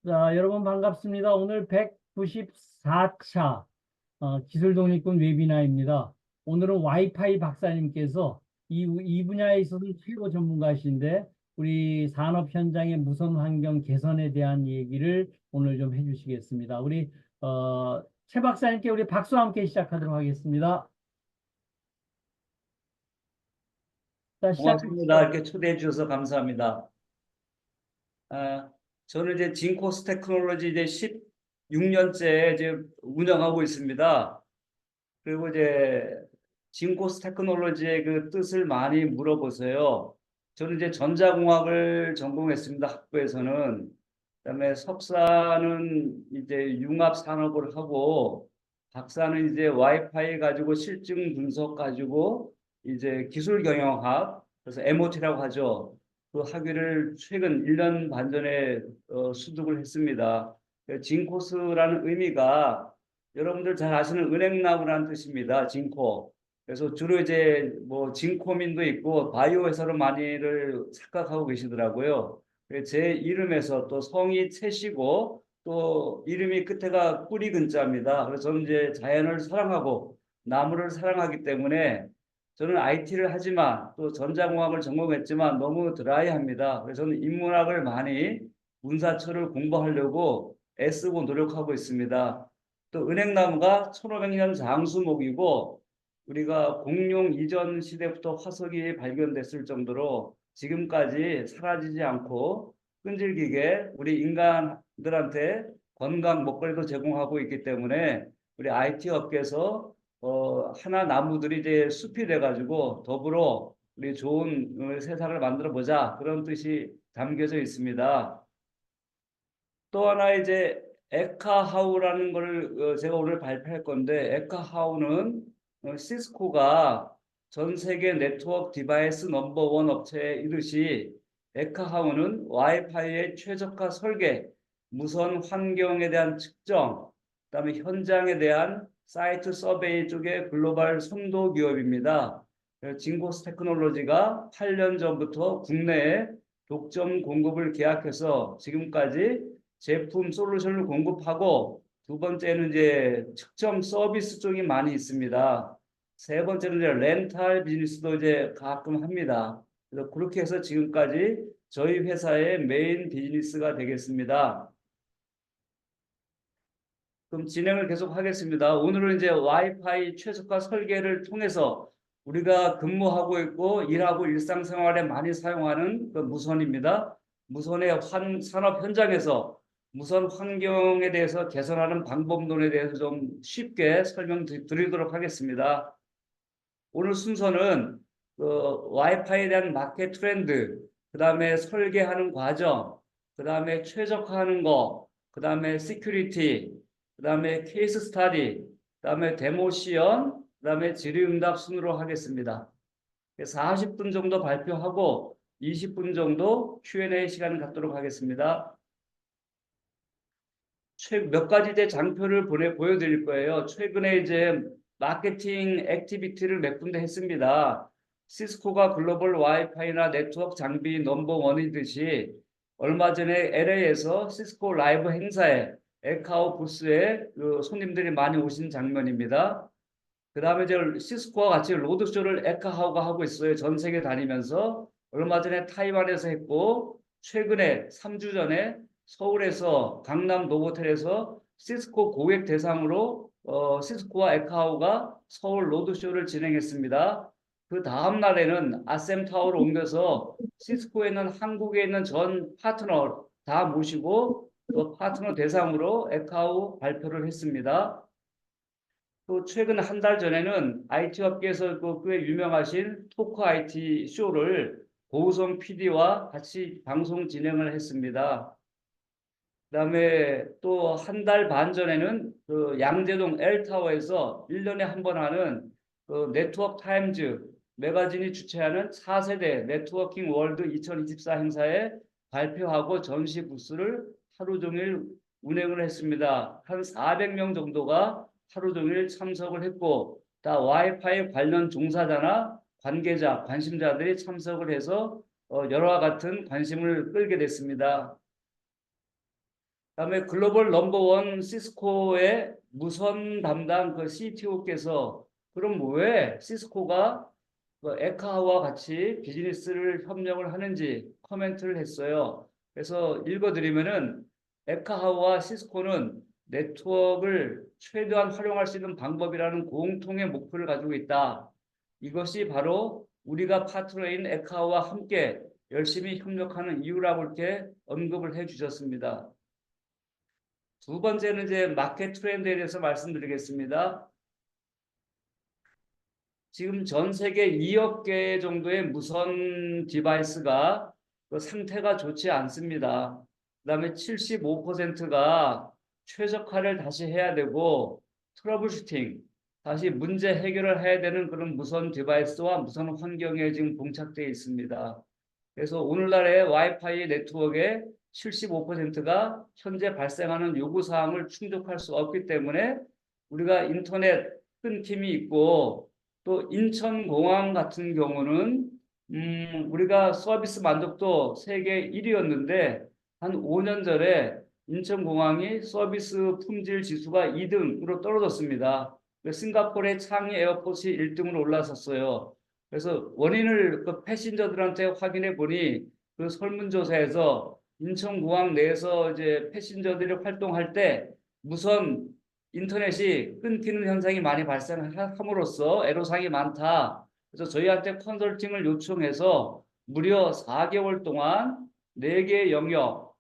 자, 여러분 반갑습니다. 오늘 194차 기술독립군 웨비나입니다. 오늘은 와이파이 박사님께서 이 분야에 있어서 최고 전문가이신데 우리 산업 현장의 무선 환경 개선에 대한 얘기를 오늘 좀 해주시겠습니다. 우리 최 박사님께 우리 박수와 함께 시작하도록 하겠습니다. 자, 고맙습니다. 시작합시다. 이렇게 초대해 주셔서 감사합니다. 아, 저는 이제 진코스 테크놀로지 이제 16년째 이제 운영하고 있습니다. 그리고 이제 진코스 테크놀로지의 그 뜻을 많이 물어보세요. 저는 이제 전자공학을 전공했습니다. 학부에서는. 그다음에 석사는 이제 융합 산업을 하고 박사는 이제 와이파이 가지고 실증 분석 가지고 이제 기술 경영학 그래서 MOT라고 하죠. 그 학위를 최근 1년 반 전에 수득을 했습니다. 진코스라는 의미가 여러분들 잘 아시는 은행나무라는 뜻입니다. 진코. 그래서 주로 이제 뭐 진코민도 있고 바이오 회사로 많이들 착각하고 계시더라고요. 제 이름에서 또 성이 채시고 또 이름이 끝에가 뿌리 근자입니다. 그래서 저는 이제 자연을 사랑하고 나무를 사랑하기 때문에 저는 IT를 하지만 또 전자공학을 전공했지만 너무 드라이합니다. 그래서 저는 인문학을 많이 문사처를 공부하려고 애쓰고 노력하고 있습니다. 또 은행나무가 1500년 장수목이고 우리가 공룡 이전 시대부터 화석이 발견됐을 정도로 지금까지 사라지지 않고 끈질기게 우리 인간들한테 건강 먹거리도 제공하고 있기 때문에 우리 IT 업계에서 하나 나무들이 이제 숲이 돼가지고 더불어 우리 좋은 세상을 만들어 보자 그런 뜻이 담겨져 있습니다. 또 하나 이제 에카하우라는 걸 제가 오늘 발표할 건데 에카하우는 시스코가 전 세계 네트워크 디바이스 넘버원 업체에 이르시 에카하우는 와이파이의 최적화 설계, 무선 환경에 대한 측정, 그다음에 현장에 대한 사이트 서베이 쪽의 글로벌 선도 기업입니다. 진고스 테크놀로지가 8년 전부터 국내에 독점 공급을 계약해서 지금까지 제품 솔루션을 공급하고 두 번째는 이제 측정 서비스 쪽이 많이 있습니다. 세 번째는 이제 렌탈 비즈니스도 이제 가끔 합니다. 그래서 그렇게 해서 지금까지 저희 회사의 메인 비즈니스가 되겠습니다. 그럼 진행을 계속 하겠습니다. 오늘은 이제 와이파이 최적화 설계를 통해서 우리가 근무하고 있고 일하고 일상생활에 많이 사용하는 그 무선입니다. 무선의 산업 현장에서 무선 환경에 대해서 개선하는 방법론에 대해서 좀 쉽게 설명드리도록 하겠습니다. 오늘 순서는 와이파이에 대한 마켓 트렌드, 그 다음에 설계하는 과정, 그 다음에 최적화하는 거, 그 다음에 시큐리티, 그 다음에 케이스 스타디, 그 다음에 데모 시연, 그 다음에 질의응답 순으로 하겠습니다. 40분 정도 발표하고 20분 정도 Q&A 시간을 갖도록 하겠습니다. 몇 가지 이제 장표를 보여드릴 거예요. 최근에 이제 마케팅 액티비티를 몇 군데 했습니다. 시스코가 글로벌 와이파이나 네트워크 장비 넘버원이듯이 얼마 전에 LA에서 시스코 라이브 행사에 에카오 부스에 그 손님들이 많이 오신 장면입니다. 그 다음에 이제 시스코와 같이 로드쇼를 에카하우가 하고 있어요. 전 세계 다니면서 얼마 전에 타이완에서 했고 최근에 3주 전에 서울에서 강남 노보텔에서 시스코 고객 대상으로 시스코와 에카하우가 서울 로드쇼를 진행했습니다. 그 다음 날에는 아셈타워로 옮겨서 시스코에 있는 한국에 있는 전 파트너 다 모시고 또 파트너 대상으로 에카하우 발표를 했습니다. 또 최근 한 달 전에는 IT 업계에서 꽤 유명하신 토크 IT 쇼를 고우성 PD와 같이 방송 진행을 했습니다. 그다음에 또 한 달 반 전에는 그 양재동 L타워에서 1년에 한 번 하는 그 네트워크 타임즈 매거진이 주최하는 4세대 네트워킹 월드 2024 행사에 발표하고 전시 부스를 하루 종일 운행을 했습니다. 한 400명 정도가 하루 종일 참석을 했고 다 와이파이 관련 종사자나 관계자, 관심자들이 참석을 해서 여러와 같은 관심을 끌게 됐습니다. 그다음에 글로벌 넘버원 시스코의 무선 담당 그 CTO께서 그럼 왜 시스코가 그 에카하와 같이 비즈니스를 협력을 하는지 코멘트를 했어요. 그래서 읽어드리면은 에카하와 시스코는 네트워크를 최대한 활용할 수 있는 방법이라는 공통의 목표를 가지고 있다. 이것이 바로 우리가 파트너인 에카하와 함께 열심히 협력하는 이유라고 이렇게 언급을 해 주셨습니다. 두 번째는 이제 마켓 트렌드에 대해서 말씀드리겠습니다. 지금 전 세계 2억 개 정도의 무선 디바이스가 그 상태가 좋지 않습니다. 그다음에 75%가 최적화를 다시 해야 되고 트러블 슈팅, 다시 문제 해결을 해야 되는 그런 무선 디바이스와 무선 환경에 지금 봉착되어 있습니다. 그래서 오늘날의 와이파이 네트워크의 75%가 현재 발생하는 요구사항을 충족할 수 없기 때문에 우리가 인터넷 끊김이 있고 또 인천공항 같은 경우는 우리가 서비스 만족도 세계 1위였는데 한 5년 전에 인천공항이 서비스 품질 지수가 2등으로 떨어졌습니다. 싱가포르의 창이 에어포트 1등으로 올라섰어요. 그래서 원인을 그 패신저들한테 확인해 보니 그 설문조사에서 인천공항 내에서 이제 패신저들이 활동할 때 무선 인터넷이 끊기는 현상이 많이 발생함으로써 애로사항이 많다. 그래서 저희한테 컨설팅을 요청해서 무려 4개월 동안 4개 영역,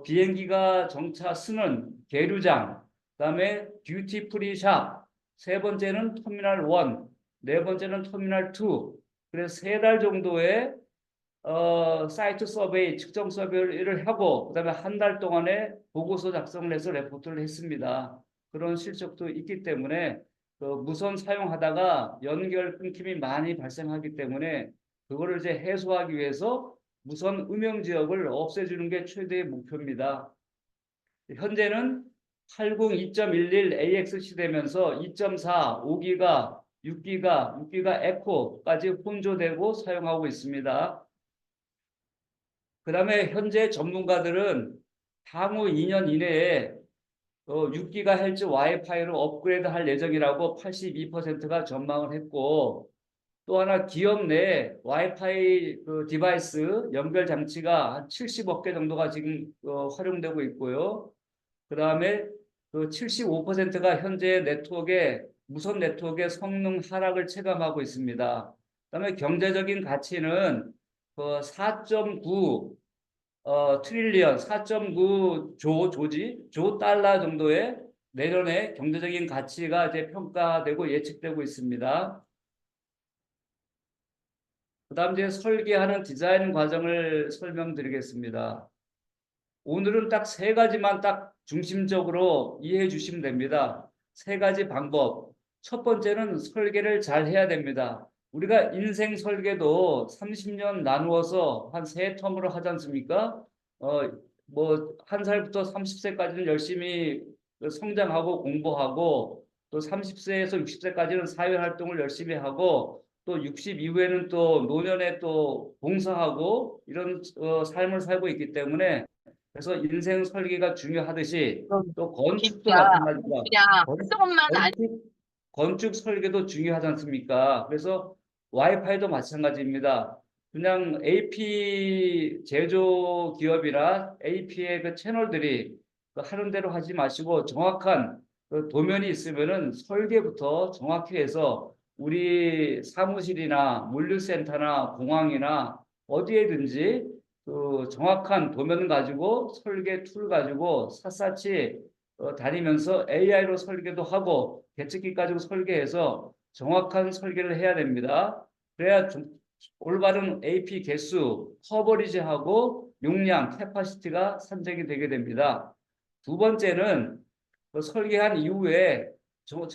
비행기가 정차 쓰는 계류장, 그다음에 듀티 프리 샵, 세 번째는 터미널 1, 네 번째는 터미널 2. 그래서 3달 정도의 사이트 서베이, 측정 서베이를 하고 그다음에 한 달 동안에 보고서 작성을 해서 레포트를 했습니다. 그런 실적도 있기 때문에 그 무선 사용하다가 연결 끊김이 많이 발생하기 때문에 그거를 이제 해소하기 위해서 무선 음영 지역을 없애주는 게 최대의 목표입니다. 현재는 80 2.11 AX 시대면서 2.4, 5기가, 6기가, 6기가 에코까지 혼조되고 사용하고 있습니다. 그 다음에 현재 전문가들은 향후 2년 이내에 6GHz 와이파이로 업그레이드 할 예정이라고 82%가 전망을 했고 또 하나 기업 내 와이파이 그 디바이스 연결 장치가 한 70억 개 정도가 지금 활용되고 있고요. 그 다음에 그 75%가 현재 네트워크의 무선 네트워크의 성능 하락을 체감하고 있습니다. 그다음에 경제적인 가치는 그 4.9 트릴리언 4.9조 달러 정도의 내년에 경제적인 가치가 이제 평가되고 예측되고 있습니다. 그다음 이제 설계하는 디자인 과정을 설명드리겠습니다. 오늘은 딱 3가지만 딱 중심적으로 이해해 주시면 됩니다. 3가지 방법. 첫 번째는 설계를 잘 해야 됩니다. 우리가 인생 설계도 30년 나누어서 한 3텀으로 하지 않습니까? 뭐, 1살부터 30세까지는 열심히 성장하고 공부하고 또 30세에서 60세까지는 사회활동을 열심히 하고 또 60 이후에는 또 노년에 또 봉사하고 이런 삶을 살고 있기 때문에 그래서 인생 설계가 중요하듯이 또 건축도 진짜 마찬가지다. 그냥 건- 조금만 건축 설계도 중요하지 않습니까? 그래서 와이파이도 마찬가지입니다. 그냥 AP 제조 기업이나 AP의 그 채널들이 그 하는 대로 하지 마시고 정확한 그 도면이 있으면은 설계부터 정확히 해서 우리 사무실이나 물류센터나 공항이나 어디에든지 그 정확한 도면 가지고 설계 툴 가지고 샅샅이 다니면서 AI로 설계도 하고 계측기 가지고 설계해서 정확한 설계를 해야 됩니다. 그래야 올바른 AP 개수, 커버리지하고 용량, 캐파시티가 산정이 되게 됩니다. 두 번째는 그 설계한 이후에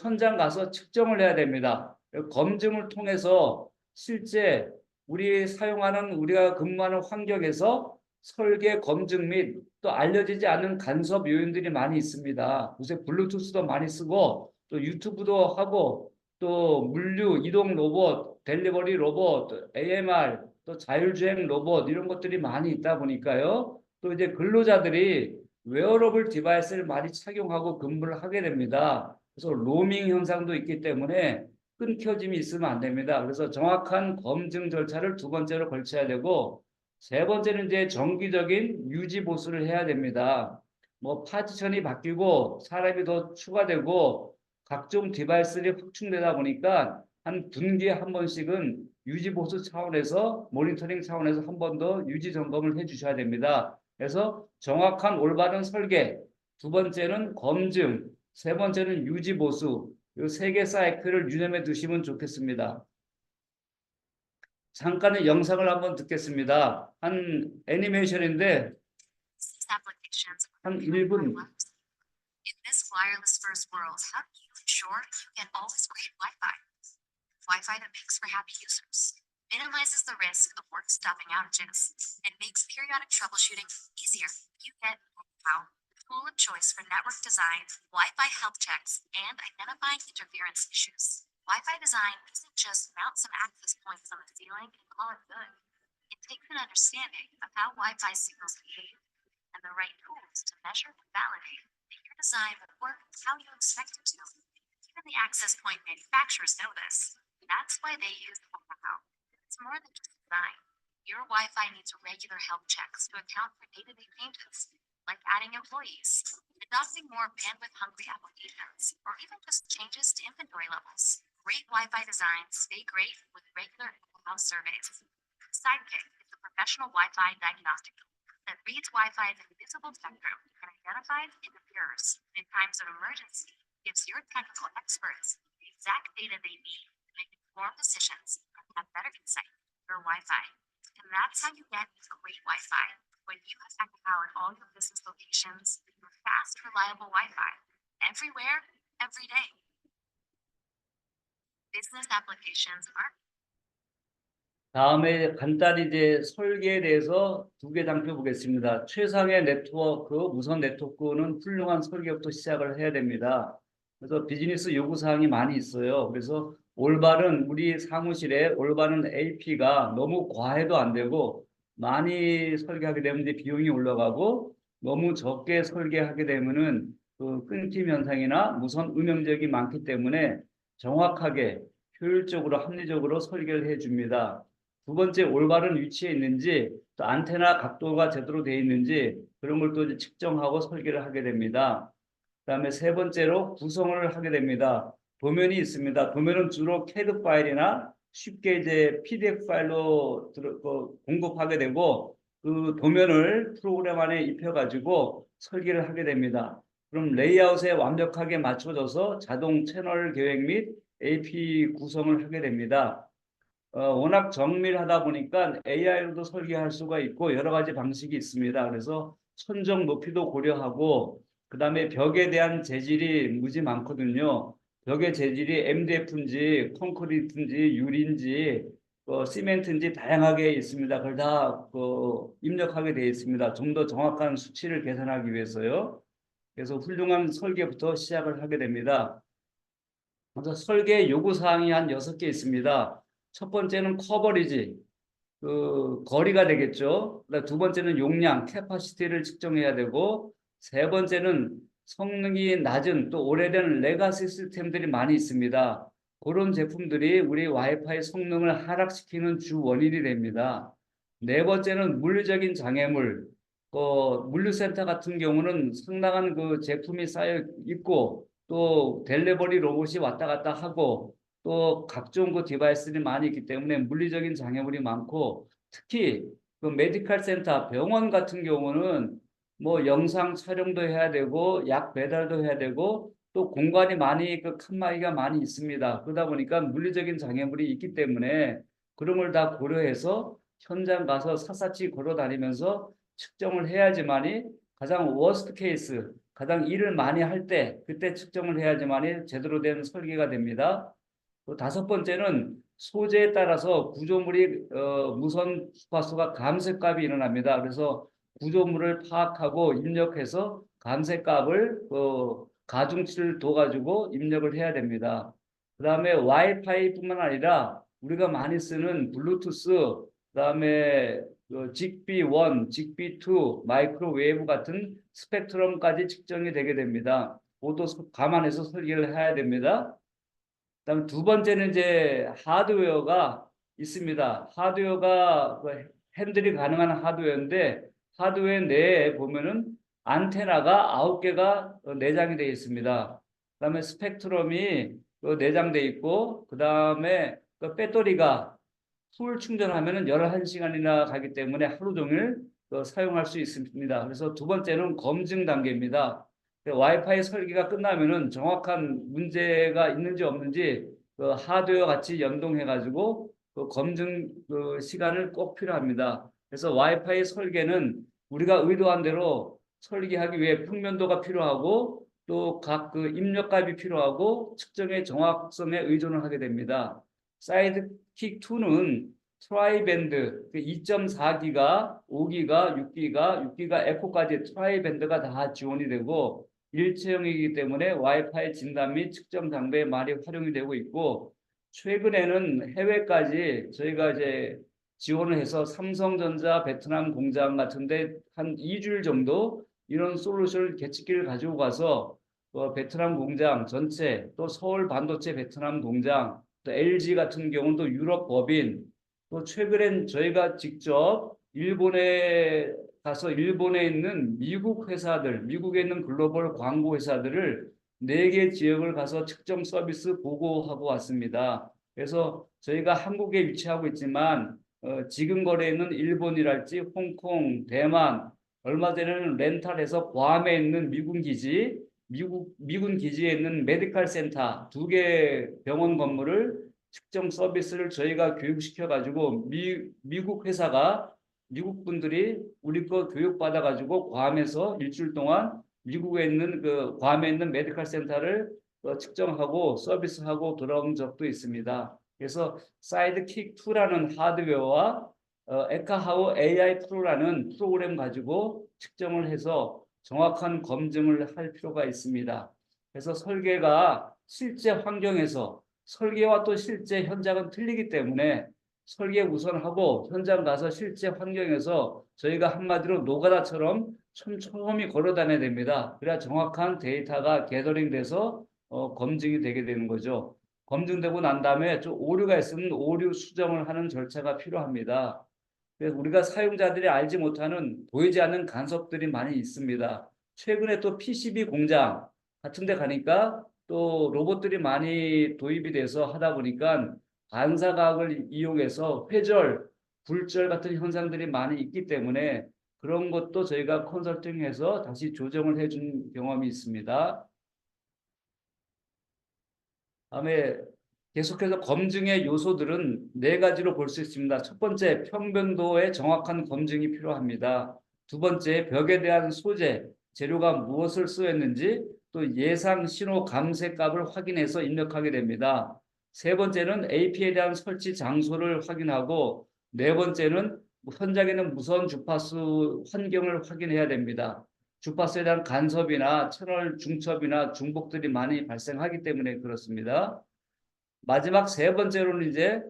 현장 가서 측정을 해야 됩니다. 검증을 통해서 실제 우리가 근무하는 환경에서 설계 검증 및 또 알려지지 않은 간섭 요인들이 많이 있습니다. 요새 블루투스도 많이 쓰고 또 유튜브도 하고 또 물류 이동 로봇, 델리버리 로봇, AMR, 또 자율주행 로봇 이런 것들이 많이 있다 보니까요. 또 이제 근로자들이 웨어러블 디바이스를 많이 착용하고 근무를 하게 됩니다. 그래서 로밍 현상도 있기 때문에 끊겨짐이 있으면 안 됩니다. 그래서 정확한 검증 절차를 두 번째로 걸쳐야 되고, 세 번째는 이제 정기적인 유지 보수를 해야 됩니다. 뭐 파티션이 바뀌고 사람이 더 추가되고 각종 디바이스들이 확충되다 보니까 한 분기에 한 번씩은 유지 보수 차원에서 모니터링 차원에서 한 번 더 유지 점검을 해 주셔야 됩니다. 그래서 정확한 올바른 설계, 두 번째는 검증, 세 번째는 유지 보수, 이 세 개 사이클을 유념해 두시면 좋겠습니다. 잠깐의 영상을 한번 듣겠습니다. 한 애니메이션인데 applications 한 1분. In this wireless first world, how do you ensure you get always great Wi-Fi? Wi-Fi that makes for happy users, minimizes the risk of work stopping outages, and makes periodic troubleshooting easier. You get Wow, tool of choice for network design, Wi-Fi health checks, and identifying interference issues. Wi-Fi design isn't just mount some access points on the ceiling and call it good. It takes an understanding of how Wi-Fi signals behave and the right tools to measure and validate that your design will work how you expect it to. Even the access point manufacturers know this. That's why they use know-how. It's more than just design. Your Wi-Fi needs regular health checks to account for day-to-day changes, like adding employees, adopting more bandwidth-hungry applications, or even just changes to inventory levels. Great Wi-Fi designs stay great with regular house surveys. Sidekick is a professional Wi-Fi diagnostic tool that reads Wi-Fi's invisible spectrum and identifies interferers in times of emergency, gives your technical experts the exact data they need to make informed decisions and have better insight into your Wi-Fi. And that's how you get great Wi-Fi. When you have Technical at all your business locations, your fast, reliable Wi-Fi everywhere, every day. Business applications are 다음에 간단히 이제 설계에 대해서 두 개 살펴보겠습니다. 최상의 네트워크, 무선 네트워크는 훌륭한 설계부터 시작을 해야 됩니다. 그래서 비즈니스 요구사항이 많이 있어요. 그래서 올바른 우리 사무실에 올바른 AP가 너무 과해도 안 되고 많이 설계하게 되면 이제 비용이 올라가고 너무 적게 설계하게 되면은 그 끊김 현상이나 무선 음영적이 많기 때문에 정확하게 효율적으로 합리적으로 설계를 해줍니다. 두 번째, 올바른 위치에 있는지, 또 안테나 각도가 제대로 되어 있는지 그런 걸 또 측정하고 설계를 하게 됩니다. 그다음에 세 번째로 구성을 하게 됩니다. 도면이 있습니다. 도면은 주로 CAD 파일이나 쉽게 이제 PDF 파일로 공급하게 되고 그 도면을 프로그램 안에 입혀가지고 설계를 하게 됩니다. 그럼 레이아웃에 완벽하게 맞춰져서 자동 채널 계획 및 AP 구성을 하게 됩니다. 워낙 정밀하다 보니까 AI로도 설계할 수가 있고 여러 가지 방식이 있습니다. 그래서 천정 높이도 고려하고 그다음에 벽에 대한 재질이 무지 많거든요. 벽의 재질이 MDF인지 콘크리트인지 유리인지 시멘트인지 다양하게 있습니다. 그걸 다 입력하게 되어 있습니다. 좀 더 정확한 수치를 계산하기 위해서요. 그래서 훌륭한 설계부터 시작을 하게 됩니다. 먼저 설계 요구 사항이 한 6개 있습니다. 첫 번째는 커버리지, 그 거리가 되겠죠. 두 번째는 용량, 캐파시티를 측정해야 되고, 세 번째는 성능이 낮은 또 오래된 레가시 시스템들이 많이 있습니다. 그런 제품들이 우리 와이파이 성능을 하락시키는 주 원인이 됩니다. 네 번째는 물리적인 장애물, 물류센터 같은 경우는 상당한 그 제품이 쌓여 있고 또 델리버리 로봇이 왔다 갔다 하고 또 각종 그 디바이스들이 많이 있기 때문에 물리적인 장애물이 많고 특히 그 메디컬 센터 병원 같은 경우는 뭐 영상 촬영도 해야 되고 약 배달도 해야 되고 또 공간이 많이 그 칸막이가 많이 있습니다. 그러다 보니까 물리적인 장애물이 있기 때문에 그런 걸 다 고려해서 현장 가서 샅샅이 걸어 다니면서 측정을 해야지만이 가장 워스트 케이스, 가장 일을 많이 할 때 그때 측정을 해야지만이 제대로 된 설계가 됩니다. 또 다섯 번째는 소재에 따라서 구조물이 무선 주파수가 감쇄값이 일어납니다. 그래서 구조물을 파악하고 입력해서 감쇄값을 가중치를 둬가지고 입력을 해야 됩니다. 그다음에 와이파이뿐만 아니라 우리가 많이 쓰는 블루투스, 그다음에 직비1, 직비2, 마이크로웨이브 같은 스펙트럼까지 측정이 되게 됩니다. 그것도 감안해서 설계를 해야 됩니다. 그다음 두 번째는 이제 하드웨어가 있습니다. 하드웨어가 핸들이 가능한 하드웨어인데 하드웨어 내에 보면은 안테나가 9개가 내장이 되어 있습니다. 그다음에 스펙트럼이 내장되어 있고 그다음에 배터리가 풀 충전하면은 11시간이나 가기 때문에 하루 종일 사용할 수 있습니다. 그래서 두 번째는 검증 단계입니다. 와이파이 설계가 끝나면은 정확한 문제가 있는지 없는지 하드웨어 같이 연동해 가지고 검증 시간을 꼭 필요합니다. 그래서 와이파이 설계는 우리가 의도한 대로 설계하기 위해 평면도가 필요하고 또 각 입력값이 필요하고 측정의 정확성에 의존을 하게 됩니다. 사이드킥 2는 트라이밴드 2.4기가, 5기가, 6기가, 6기가 에코까지 트라이밴드가 다 지원이 되고 일체형이기 때문에 와이파이 진단 및 측정 장비에 많이 활용이 되고 있고 최근에는 해외까지 저희가 이제 지원을 해서 삼성전자 베트남 공장 같은데 한 2주일 정도 이런 솔루션을 개측기를 가지고 가서 베트남 공장 전체 또 서울 반도체 베트남 공장 또 LG 같은 경우는 또 유럽 법인 또 최근엔 저희가 직접 일본에 가서 일본에 있는 미국 회사들, 미국에 있는 글로벌 광고 회사들을 4개 지역을 가서 측정 서비스 보고하고 왔습니다. 그래서 저희가 한국에 위치하고 있지만 지금 거래에 있는 일본이랄지 홍콩, 대만, 얼마 전에는 렌탈해서 괌에 있는 미군 기지에 있는 메디컬 센터 2개 병원 건물을 측정 서비스를 저희가 교육시켜 가지고 미국 회사가 미국 분들이 우리 거 교육 받아 가지고 괌에서 일주일 동안 미국에 있는 괌에 있는 메디컬 센터를 측정하고 서비스하고 돌아온 적도 있습니다. 그래서 사이드킥 2라는 하드웨어와 에카하우 AI 프로라는 프로그램 가지고 측정을 해서 정확한 검증을 할 필요가 있습니다. 그래서 설계가 실제 환경에서 설계와 또 실제 현장은 틀리기 때문에 설계 우선하고 현장 가서 실제 환경에서 저희가 한마디로 노가다처럼 촘촘히 걸어 다녀야 됩니다. 그래야 정확한 데이터가 게더링돼서 검증이 되게 되는 거죠. 검증되고 난 다음에 좀 오류가 있으면 오류 수정을 하는 절차가 필요합니다. 그래서 우리가 사용자들이 알지 못하는 보이지 않는 간섭들이 많이 있습니다. 최근에 또 PCB 공장 같은 데 가니까 또 로봇들이 많이 도입이 돼서 하다 보니까 반사각을 이용해서 회절, 불절 같은 현상들이 많이 있기 때문에 그런 것도 저희가 컨설팅해서 다시 조정을 해준 경험이 있습니다. 다음에 계속해서 검증의 요소들은 4가지로 볼 수 있습니다. 첫 번째, 평면도의 정확한 검증이 필요합니다. 두 번째, 벽에 대한 소재, 재료가 무엇을 쓰였는지 또 예상 신호 감쇄 값을 확인해서 입력하게 됩니다. 세 번째는 AP에 대한 설치 장소를 확인하고 네 번째는 현장에는 무선 주파수 환경을 확인해야 됩니다. 주파수에 대한 간섭이나 채널 중첩이나 중복들이 많이 발생하기 때문에 그렇습니다. 마지막 세 번째로는 이제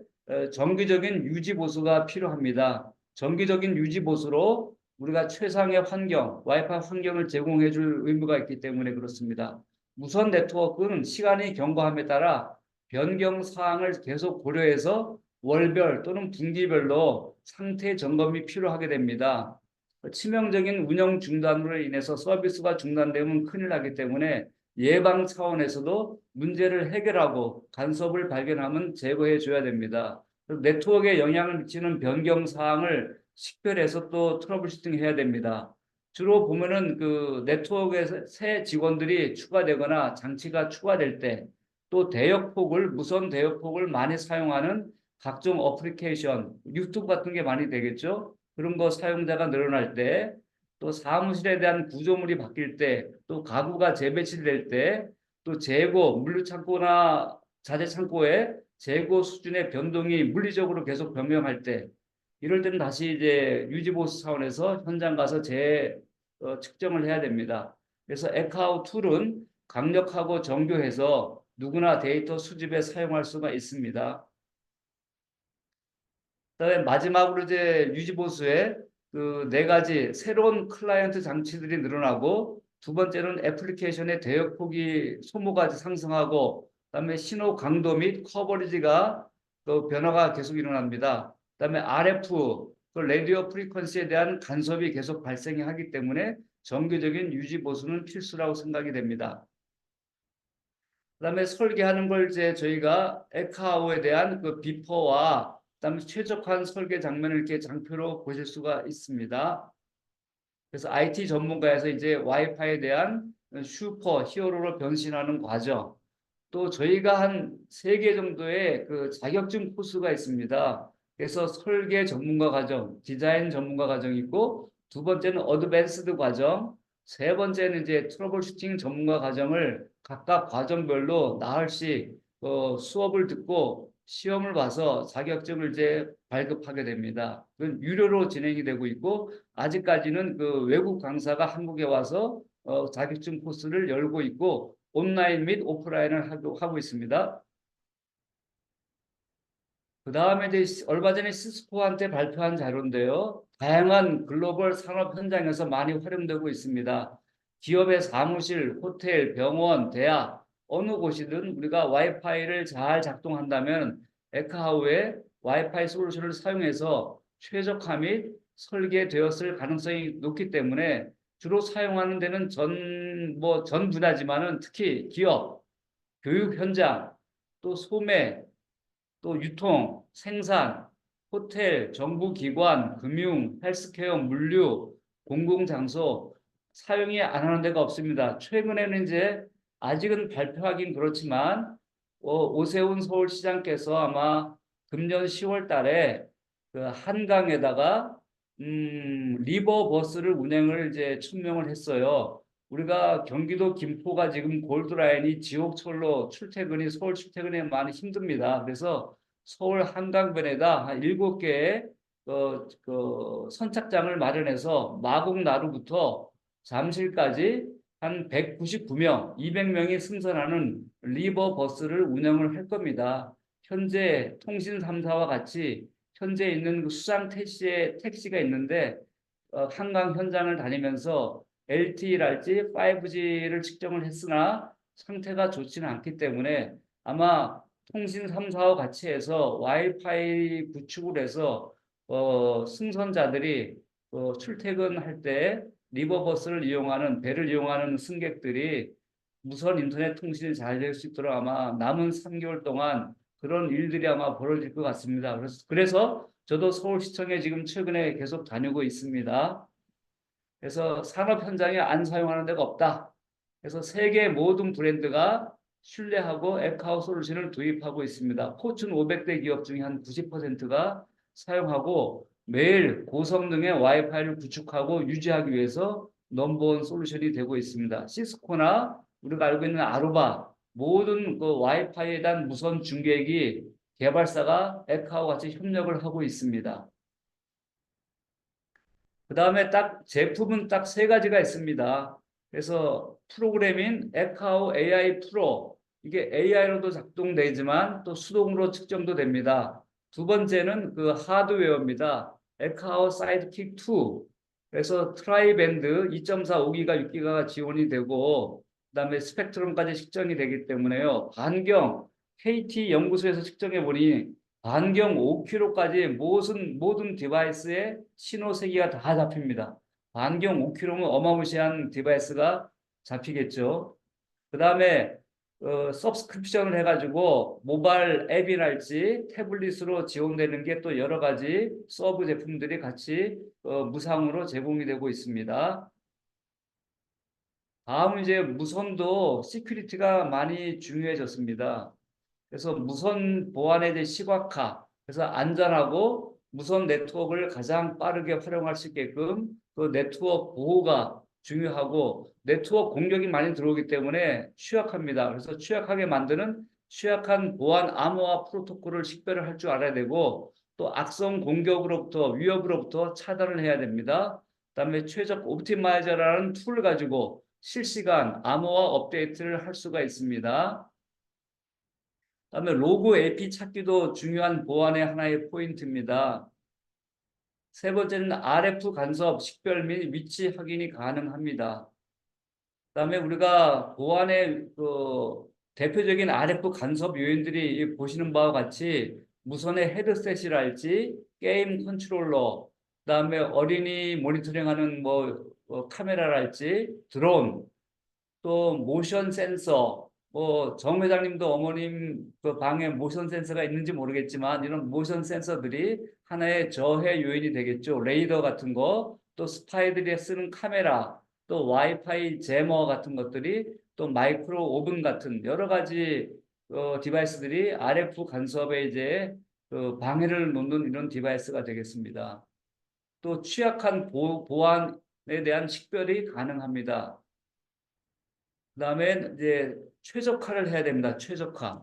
정기적인 유지 보수가 필요합니다. 정기적인 유지 보수로 우리가 최상의 환경, 와이파이 환경을 제공해 줄 의무가 있기 때문에 그렇습니다. 무선 네트워크는 시간이 경과함에 따라 변경 사항을 계속 고려해서 월별 또는 분기별로 상태 점검이 필요하게 됩니다. 치명적인 운영 중단으로 인해서 서비스가 중단되면 큰일 나기 때문에 예방 차원에서도 문제를 해결하고 간섭을 발견하면 제거해 줘야 됩니다. 네트워크에 영향을 미치는 변경 사항을 식별해서 또 트러블 슈팅 해야 됩니다. 주로 보면은 네트워크에 새 직원들이 추가되거나 장치가 추가될 때 또 무선 대역폭을 많이 사용하는 각종 어플리케이션, 유튜브 같은 게 많이 되겠죠. 그런 거 사용자가 늘어날 때 또 사무실에 대한 구조물이 바뀔 때, 또 가구가 재배치될 때, 또 재고, 물류창고나 자재창고의 재고 수준의 변동이 물리적으로 계속 변경할 때, 이럴 때는 다시 이제 유지보수 차원에서 현장 가서 측정을 해야 됩니다. 그래서 에카우 툴은 강력하고 정교해서 누구나 데이터 수집에 사용할 수가 있습니다. 그다음에 마지막으로 이제 유지보수에 그 네 가지 새로운 클라이언트 장치들이 늘어나고 두 번째는 애플리케이션의 대역폭이 소모가 상승하고 그다음에 신호 강도 및 커버리지가 또 변화가 계속 일어납니다. 그다음에 RF 그 라디오 프리퀀시에 대한 간섭이 계속 발생이 하기 때문에 정기적인 유지 보수는 필수라고 생각이 됩니다. 그다음에 설계하는 걸 이제 저희가 에카오에 대한 그 비포와 그다음에 최적화한 설계 장면을 이렇게 장표로 보실 수가 있습니다. 그래서 IT 전문가에서 이제 와이파이에 대한 슈퍼 히어로로 변신하는 과정. 또 저희가 한 3개 정도의 그 자격증 코스가 있습니다. 그래서 설계 전문가 과정, 디자인 전문가 과정이 있고 두 번째는 어드밴스드 과정, 세 번째는 이제 트러블 슈팅 전문가 과정을 각각 과정별로 나흘씩 수업을 듣고 시험을 봐서 자격증을 이제 발급하게 됩니다. 그건 유료로 진행이 되고 있고 아직까지는 그 외국 강사가 한국에 와서 자격증 코스를 열고 있고 온라인 및 오프라인을 하고 있습니다. 그 다음에 이제 얼마 전에 시스코한테 발표한 자료인데요. 다양한 글로벌 산업 현장에서 많이 활용되고 있습니다. 기업의 사무실, 호텔, 병원, 대학 어느 곳이든 우리가 와이파이를 잘 작동한다면 에카하우의 와이파이 솔루션을 사용해서 최적화 및 설계되었을 가능성이 높기 때문에 주로 사용하는 데는 전 분야지만은 특히 기업, 교육 현장, 또 소매, 또 유통, 생산, 호텔, 정부기관, 금융, 헬스케어, 물류, 공공장소 사용이 안 하는 데가 없습니다. 최근에는 이제 아직은 발표하긴 그렇지만 오세훈 서울시장께서 아마 금년 10월 달에 그 한강에다가 리버 버스를 운행을 이제 천명을 했어요. 우리가 경기도 김포가 지금 골드라인이 지옥철로 출퇴근이 서울 출퇴근에 많이 힘듭니다. 그래서 서울 한강변에다 한 7개의 선착장을 마련해서 마곡나루부터 잠실까지 한 199명, 200명이 승선하는 리버 버스를 운영을 할 겁니다. 현재 통신 3사와 같이 현재 있는 그 수상 택시가 있는데 한강 현장을 다니면서 LTE랄지 5G를 측정을 했으나 상태가 좋지는 않기 때문에 아마 통신 3사와 같이 해서 와이파이 구축을 해서 승선자들이 출퇴근할 때 리버버스를 이용하는 배를 이용하는 승객들이 무선 인터넷 통신이 잘 될 수 있도록 아마 남은 3개월 동안 그런 일들이 아마 벌어질 것 같습니다. 그래서 저도 서울시청에 지금 최근에 계속 다니고 있습니다. 그래서 산업 현장에 안 사용하는 데가 없다. 그래서 세계 모든 브랜드가 신뢰하고 에카우 솔루션을 도입하고 있습니다. 포춘 500대 기업 중에 한 90%가 사용하고 매일 고성능의 와이파이를 구축하고 유지하기 위해서 넘버원 솔루션이 되고 있습니다. 시스코나 우리가 알고 있는 아루바 모든 그 와이파이에 대한 무선 중계기 개발사가 에카우와 같이 협력을 하고 있습니다. 그 다음에 딱 제품은 딱 3가지가 있습니다. 그래서 프로그램인 에카오 AI 프로 이게 AI로도 작동되지만 또 수동으로 측정도 됩니다. 두 번째는 그 하드웨어입니다. 에카오 사이드킥 2 그래서 트라이밴드 2.45기가 6기가가 지원이 되고 그다음에 스펙트럼까지 측정이 되기 때문에요. 반경 KT 연구소에서 측정해 보니 반경 5km까지 모든 디바이스에 신호 세기가 다 잡힙니다. 반경 5km면 어마무시한 디바이스가 잡히겠죠. 그 다음에 서브스크립션을 해가지고 모바일 앱이랄지 태블릿으로 지원되는 게 또 여러 가지 서브 제품들이 같이 무상으로 제공이 되고 있습니다. 다음은 이제 무선도 시큐리티가 많이 중요해졌습니다. 그래서 무선 보안에 대해 시각화, 그래서 안전하고 무선 네트워크를 가장 빠르게 활용할 수 있게끔 그 네트워크 보호가 중요하고 네트워크 공격이 많이 들어오기 때문에 취약합니다. 그래서 취약하게 만드는 취약한 보안 암호화 프로토콜을 식별을 할 줄 알아야 되고 또 악성 공격으로부터 위협으로부터 차단을 해야 됩니다. 그다음에 최적 옵티마이저라는 툴을 가지고 실시간 암호화 업데이트를 할 수가 있습니다. 그다음에 로그 AP 찾기도 중요한 보안의 하나의 포인트입니다. 세 번째는 RF 간섭, 식별 및 위치 확인이 가능합니다. 그다음에 우리가 보안의 대표적인 RF 간섭 요인들이 보시는 바와 같이 무선의 헤드셋이랄지 게임 컨트롤러, 그다음에 어린이 모니터링하는 카메라랄지 드론, 또 모션 센서, 정 회장님도 어머님 그 방에 모션 센서가 있는지 모르겠지만 이런 모션 센서들이 하나의 저해 요인이 되겠죠. 레이더 같은 거, 또 스파이들이 쓰는 카메라, 또 와이파이 제머 같은 것들이, 또 마이크로 오븐 같은 여러 가지 디바이스들이 RF 간섭에 이제 방해를 놓는 이런 디바이스가 되겠습니다. 또 취약한 보안에 대한 식별이 가능합니다. 그다음에 이제 최적화를 해야 됩니다. 최적화.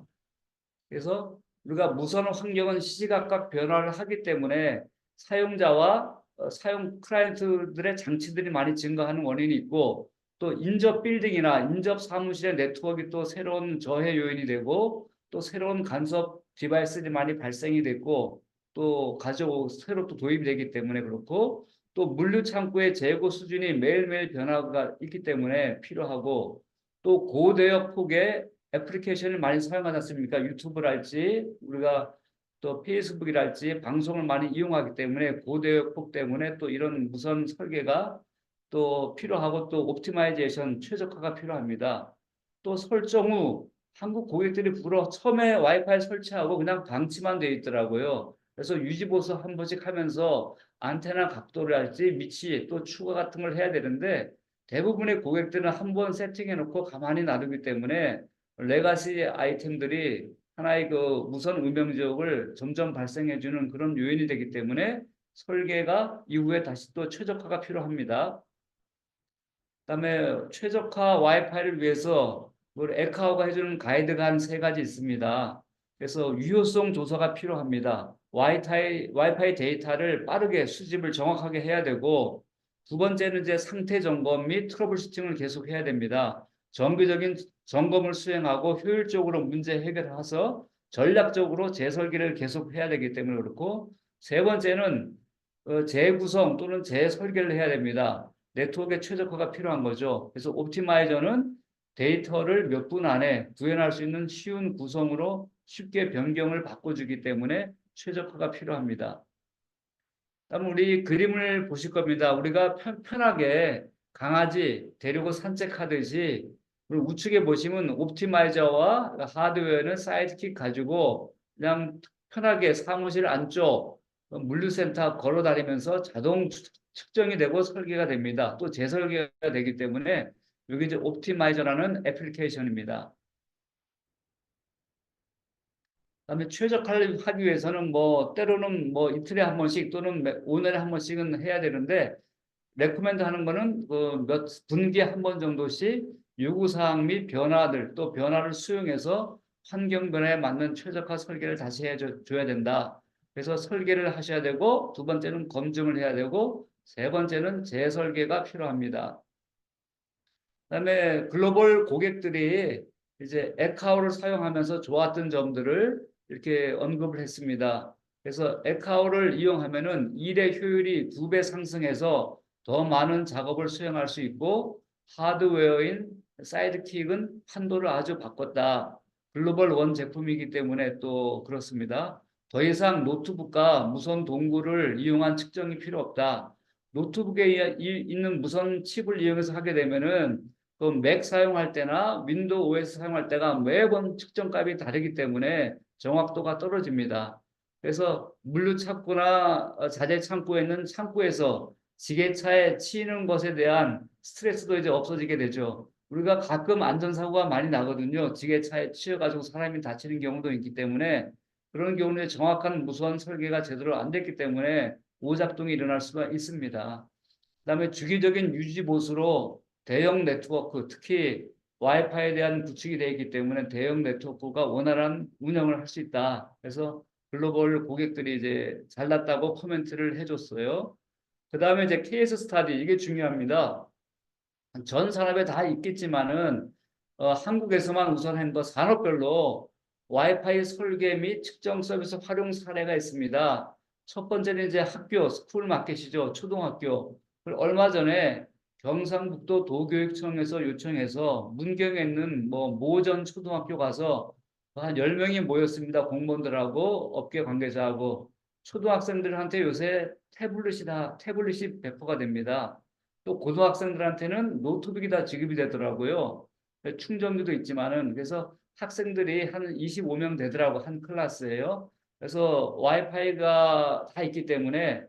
그래서 우리가 무선 환경은 시시각각 변화를 하기 때문에 사용자와 사용 클라이언트들의 장치들이 많이 증가하는 원인이 있고, 또 인접 빌딩이나 인접 사무실의 네트워크가 또 새로운 저해 요인이 되고, 또 새로운 간섭 디바이스들이 많이 발생이 됐고, 또 새로 또 도입이 되기 때문에 그렇고, 또 물류 창고의 재고 수준이 매일매일 변화가 있기 때문에 필요하고, 또 고대역 폭의 애플리케이션을 많이 사용하지 않습니까? 유튜브랄지 우리가 또 페이스북이랄지 방송을 많이 이용하기 때문에 고대역 폭 때문에 또 이런 무선 설계가 또 필요하고, 또 옵티마이제이션 최적화가 필요합니다. 또 설정 후 한국 고객들이 처음에 와이파이 설치하고 그냥 방치만 되어 있더라고요. 그래서 유지보수 한 번씩 하면서 안테나 각도랄지 위치 또 추가 같은 걸 해야 되는데, 대부분의 고객들은 한 번 세팅해 놓고 가만히 놔두기 때문에 레가시 아이템들이 하나의 그 무선 음영 지역을 점점 발생해 주는 그런 요인이 되기 때문에 설계가 이후에 다시 또 최적화가 필요합니다. 그다음에 최적화 와이파이를 위해서 우리 에카오가 해주는 가이드가 한 3가지 있습니다. 그래서 유효성 조사가 필요합니다. 와이파이 데이터를 빠르게 수집을 정확하게 해야 되고, 두 번째는 이제 상태 점검 및 트러블 슈팅을 계속 해야 됩니다. 정기적인 점검을 수행하고 효율적으로 문제 해결해서 전략적으로 재설계를 계속 해야 되기 때문에 그렇고, 세 번째는 재구성 또는 재설계를 해야 됩니다. 네트워크의 최적화가 필요한 거죠. 그래서 옵티마이저는 데이터를 몇 분 안에 구현할 수 있는 쉬운 구성으로 쉽게 변경을 바꿔주기 때문에 최적화가 필요합니다. 다음 우리 그림을 보실 겁니다. 우리가 편하게 강아지 데리고 산책하듯이 우리 우측에 보시면 옵티마이저와 하드웨어는 사이드킥 가지고 그냥 편하게 사무실 안쪽 물류센터 걸어 다니면서 자동 측정이 되고 설계가 됩니다. 또 재설계가 되기 때문에 여기 이제 옵티마이저라는 애플리케이션입니다. 그다음에 최적화를 하기 위해서는 때로는 이틀에 한 번씩 또는 5년에 한 번씩은 해야 되는데, 레코멘드 하는 거는 몇 분기에 한 번 정도씩 요구사항 및 변화들, 또 변화를 수용해서 환경 변화에 맞는 최적화 설계를 다시 해줘야 된다. 그래서 설계를 하셔야 되고, 두 번째는 검증을 해야 되고, 세 번째는 재설계가 필요합니다. 그다음에 글로벌 고객들이 이제 에카오를 사용하면서 좋았던 점들을 이렇게 언급을 했습니다. 그래서 에카오를 이용하면은 일의 효율이 2배 상승해서 더 많은 작업을 수행할 수 있고, 하드웨어인 사이드킥은 판도를 아주 바꿨다. 글로벌 원 제품이기 때문에 또 그렇습니다. 더 이상 노트북과 무선 동구를 이용한 측정이 필요 없다. 노트북에 있는 무선 칩을 이용해서 하게 되면은 그 맥 사용할 때나 윈도우 OS 사용할 때가 매번 측정값이 다르기 때문에 정확도가 떨어집니다. 그래서 물류 창고나 자재 창고에 있는 창고에서 지게차에 치이는 것에 대한 스트레스도 이제 없어지게 되죠. 우리가 가끔 안전사고가 많이 나거든요. 지게차에 치여가지고 사람이 다치는 경우도 있기 때문에, 그런 경우에 정확한 무선 설계가 제대로 안 됐기 때문에 오작동이 일어날 수가 있습니다. 그다음에 주기적인 유지 보수로 대형 네트워크, 특히 와이파이에 대한 구축이 되어 있기 때문에 대형 네트워크가 원활한 운영을 할 수 있다. 그래서 글로벌 고객들이 이제 잘났다고 코멘트를 해줬어요. 그다음에 이제 케이스 스타디, 이게 중요합니다. 전 산업에 다 있겠지만은 한국에서만 우선 한 거 산업별로 와이파이 설계 및 측정 서비스 활용 사례가 있습니다. 첫 번째는 이제 학교, 스쿨 마켓이죠. 초등학교. 얼마 전에 경상북도 도교육청에서 요청해서 문경에 있는 뭐 모전 초등학교 가서 한 10명이 모였습니다. 공무원들하고 업계 관계자하고. 초등학생들한테 요새 태블릿이 배포가 됩니다. 또 고등학생들한테는 노트북이 다 지급이 되더라고요. 충전기도 있지만은. 그래서 학생들이 한 25명 되더라고, 한 클래스예요. 그래서 와이파이가 다 있기 때문에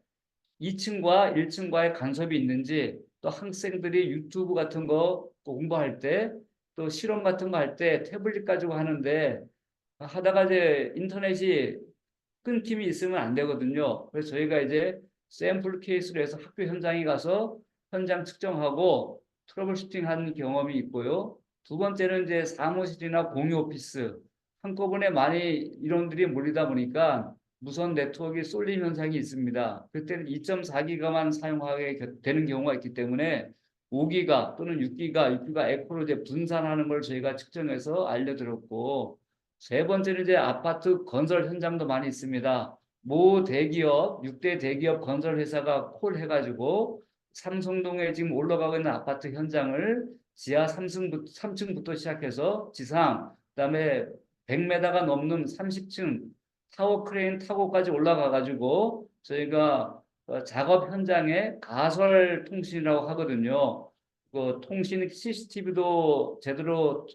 2층과 1층과의 간섭이 있는지, 또 학생들이 유튜브 같은 거 공부할 때, 또 실험 같은 거 할 때 태블릿 가지고 하는데 하다가 이제 인터넷이 끊김이 있으면 안 되거든요. 그래서 저희가 이제 샘플 케이스로 해서 학교 현장에 가서 현장 측정하고 트러블 슈팅한 경험이 있고요. 두 번째는 이제 사무실이나 공유 오피스, 한꺼번에 많이 인원들이 몰리다 보니까 무선 네트워크가 쏠림 현상이 있습니다. 그때는 2.4기가만 사용하게 되는 경우가 있기 때문에 5기가 또는 6기가 에코로 이제 분산하는 걸 저희가 측정해서 알려드렸고, 세 번째는 이제 아파트 건설 현장도 많이 있습니다. 모 대기업, 6대 대기업 건설 회사가 콜 해가지고 삼성동에 지금 올라가고 있는 아파트 현장을 지하 3층부터 시작해서 지상, 그다음에 100m가 넘는 30층 타워 크레인 타고까지 올라가가지고 저희가 작업 현장에 가설 통신이라고 하거든요. 그 통신 CCTV도 제대로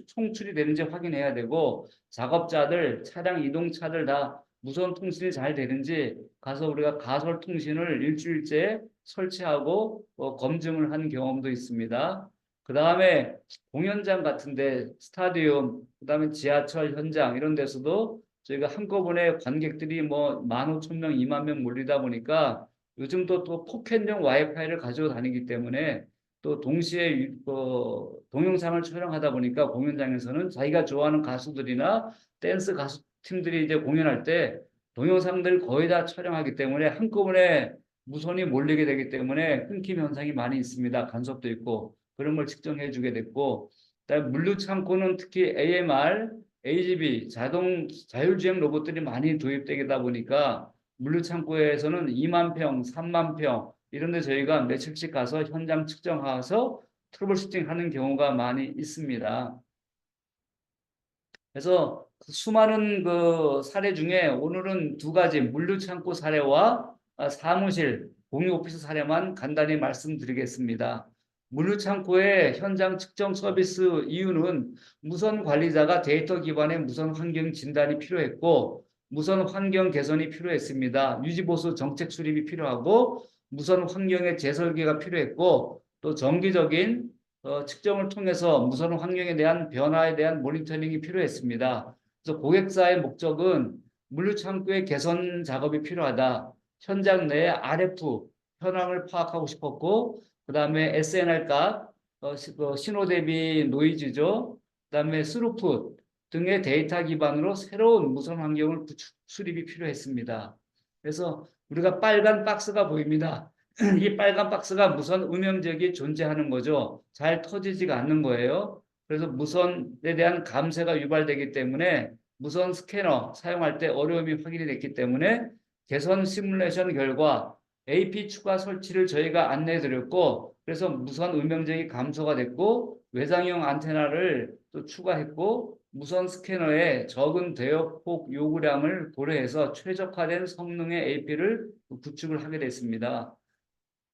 송출이 되는지 확인해야 되고, 작업자들, 차량 이동차들 다 무선 통신이 잘 되는지 가서 우리가 가설 통신을 일주일째 설치하고 검증을 한 경험도 있습니다. 그 다음에 공연장 같은데, 스타디움, 그 다음에 지하철 현장 이런 데서도 저희가 한꺼번에 관객들이 뭐 15,000명, 2만 명 몰리다 보니까 요즘 또 포켓용 와이파이를 가지고 다니기 때문에 또 동시에 동영상을 촬영하다 보니까 공연장에서는 자기가 좋아하는 가수들이나 댄스 가수 팀들이 이제 공연할 때 동영상들 거의 다 촬영하기 때문에 한꺼번에 무선이 몰리게 되기 때문에 끊김 현상이 많이 있습니다. 간섭도 있고 그런 걸 측정해 주게 됐고, 그다음에 물류 창고는 특히 AMR, AGV 자율주행 로봇들이 많이 도입되다 보니까 물류 창고에서는 2만 평, 3만 평 이런 데 저희가 며칠씩 가서 현장 측정해서 트러블 슈팅 하는 경우가 많이 있습니다. 그래서 수많은 그 사례 중에 오늘은 두 가지 물류 창고 사례와 사무실 공유 오피스 사례만 간단히 말씀드리겠습니다. 물류 창고의 현장 측정 서비스 이유는 무선 관리자가 데이터 기반의 무선 환경 진단이 필요했고, 무선 환경 개선이 필요했습니다. 유지보수 정책 수립이 필요하고, 무선 환경의 재설계가 필요했고, 또 정기적인 측정을 통해서 무선 환경에 대한 변화에 대한 모니터링이 필요했습니다. 그래서 고객사의 목적은 물류 창고의 개선 작업이 필요하다. 현장 내에 RF 현황을 파악하고 싶었고, 그 다음에 SNR 값, 신호 대비 노이즈죠. 그 다음에 스루풋 등의 데이터 기반으로 새로운 무선 환경을 수립이 필요했습니다. 그래서 우리가 빨간 박스가 보입니다. 이 빨간 박스가 무선 음영지역이 존재하는 거죠. 잘 터지지가 않는 거예요. 그래서 무선에 대한 감쇄가 유발되기 때문에 무선 스캐너 사용할 때 어려움이 확인이 됐기 때문에 개선 시뮬레이션 결과 AP 추가 설치를 저희가 안내해 드렸고, 그래서 무선 음영지역이 감소가 됐고 외장형 안테나를 또 추가했고, 무선 스캐너의 적은 대역폭 요구량을 고려해서 최적화된 성능의 AP를 구축을 하게 됐습니다.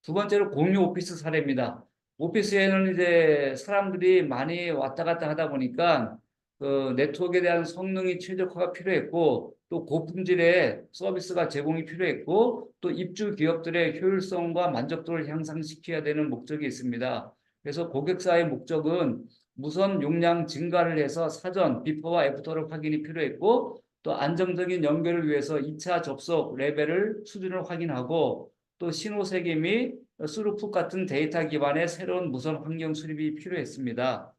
두 번째로 공유 오피스 사례입니다. 오피스에는 이제 사람들이 많이 왔다 갔다 하다 보니까 그 네트워크에 대한 성능이 최적화가 필요했고, 또 고품질의 서비스가 제공이 필요했고, 또 입주 기업들의 효율성과 만족도를 향상시켜야 되는 목적이 있습니다. 그래서 고객사의 목적은 무선 용량 증가를 해서 사전 비포와 애프터를 확인이 필요했고, 또 안정적인 연결을 위해서 2차 접속 레벨을 수준을 확인하고, 또 신호세기 및 스루풋 같은 데이터 기반의 새로운 무선 환경 수립이 필요했습니다.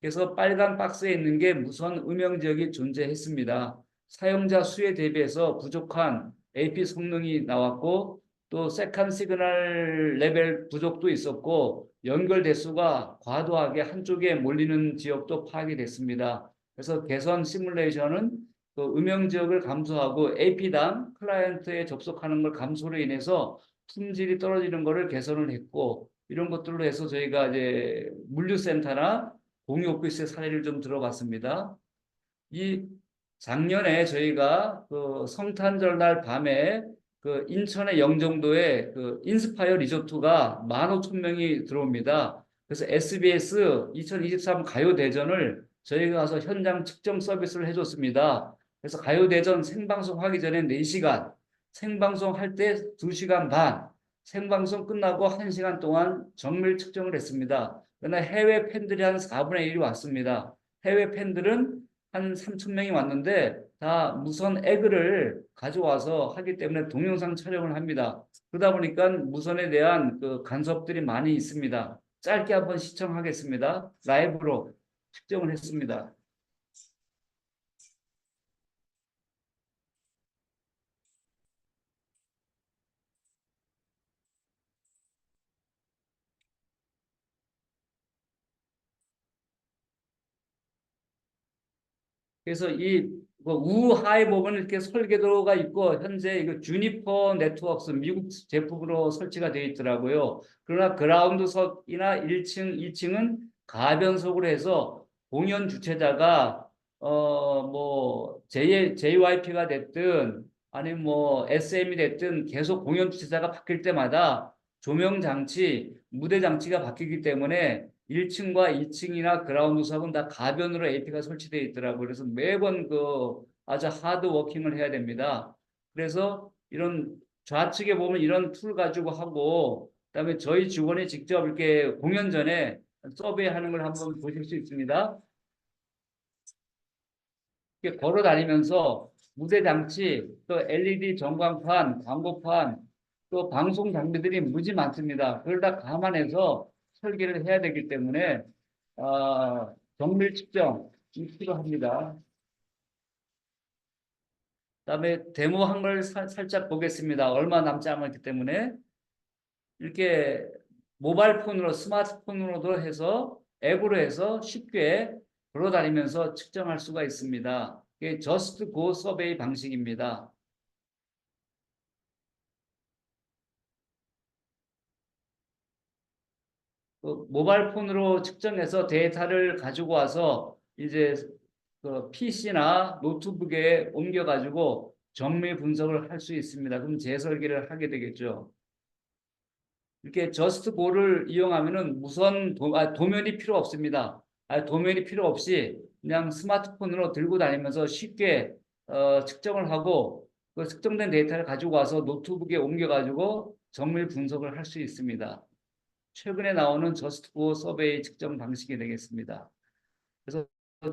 그래서 빨간 박스에 있는 게 무선 음영 지역이 존재했습니다. 사용자 수에 대비해서 부족한 AP 성능이 나왔고, 또 세컨 시그널 레벨 부족도 있었고, 연결 대수가 과도하게 한쪽에 몰리는 지역도 파악이 됐습니다. 그래서 개선 시뮬레이션은 그 음영 지역을 감소하고 AP당 클라이언트에 접속하는 걸 감소로 인해서 품질이 떨어지는 것을 개선을 했고, 이런 것들로 해서 저희가 이제 물류센터나 공유 오피스의 사례를 좀 들어봤습니다. 이 작년에 저희가 그 성탄절날 밤에 그 인천의 영종도에 그 인스파이어 리조트가 15,000명이 들어옵니다. 그래서 SBS 2023 가요대전을 저희가 가서 현장 측정 서비스를 해줬습니다. 그래서 가요대전 생방송 하기 전에 4시간, 생방송 할 때 2시간 반, 생방송 끝나고 1시간 동안 정밀 측정을 했습니다. 그러나 해외 팬들이 한 4분의 1이 왔습니다. 해외 팬들은 한 3,000명이 왔는데 다 무선 에그를 가져와서 하기 때문에 동영상 촬영을 합니다. 그러다 보니까 무선에 대한 그 간섭들이 많이 있습니다. 짧게 한번 시청하겠습니다. 라이브로 측정을 했습니다. 그래서 뭐 우하에 보면 이렇게 설계도가 있고, 현재 이거 주니퍼 네트워크스 미국 제품으로 설치가 되어 있더라고요. 그러나 그라운드석이나 1층, 2층은 가변석으로 해서 공연 주최자가 뭐 JYP가 됐든 아니면 뭐 SM이 됐든 계속 공연 주최자가 바뀔 때마다 조명 장치, 무대 장치가 바뀌기 때문에 1층과 2층이나 그라운드석은 다 가변으로 AP가 설치되어 있더라고요. 그래서 매번 그 아주 하드 워킹을 해야 됩니다. 그래서 이런 좌측에 보면 이런 툴 가지고 하고, 그다음에 저희 직원이 직접 이렇게 공연 전에 서베이하는 걸 한번 보실 수 있습니다. 이렇게 걸어 다니면서 무대 장치, 또 LED 전광판, 광고판, 또 방송 장비들이 무지 많습니다. 그걸 다 감안해서 설계를 해야 되기 때문에 정밀 측정이 필요합니다. 그다음에 데모한 걸 살짝 보겠습니다. 얼마 남지 않았기 때문에 이렇게 모바일 폰으로, 스마트폰으로도 해서 앱으로 해서 쉽게 걸어다니면서 측정할 수가 있습니다. 이게 Just Go 서베이 방식입니다. 그 모바일 폰으로 측정해서 데이터를 가지고 와서 이제 그 PC나 노트북에 옮겨가지고 정밀 분석을 할 수 있습니다. 그럼 재설계를 하게 되겠죠. 이렇게 저스트 고를 이용하면은 무선 도면이 필요 없습니다. 도면이 필요 없이 그냥 스마트폰으로 들고 다니면서 쉽게 측정을 하고 그 측정된 데이터를 가지고 와서 노트북에 옮겨가지고 정밀 분석을 할 수 있습니다. 최근에 나오는 저스트고 서베이 측정 방식이 되겠습니다. 그래서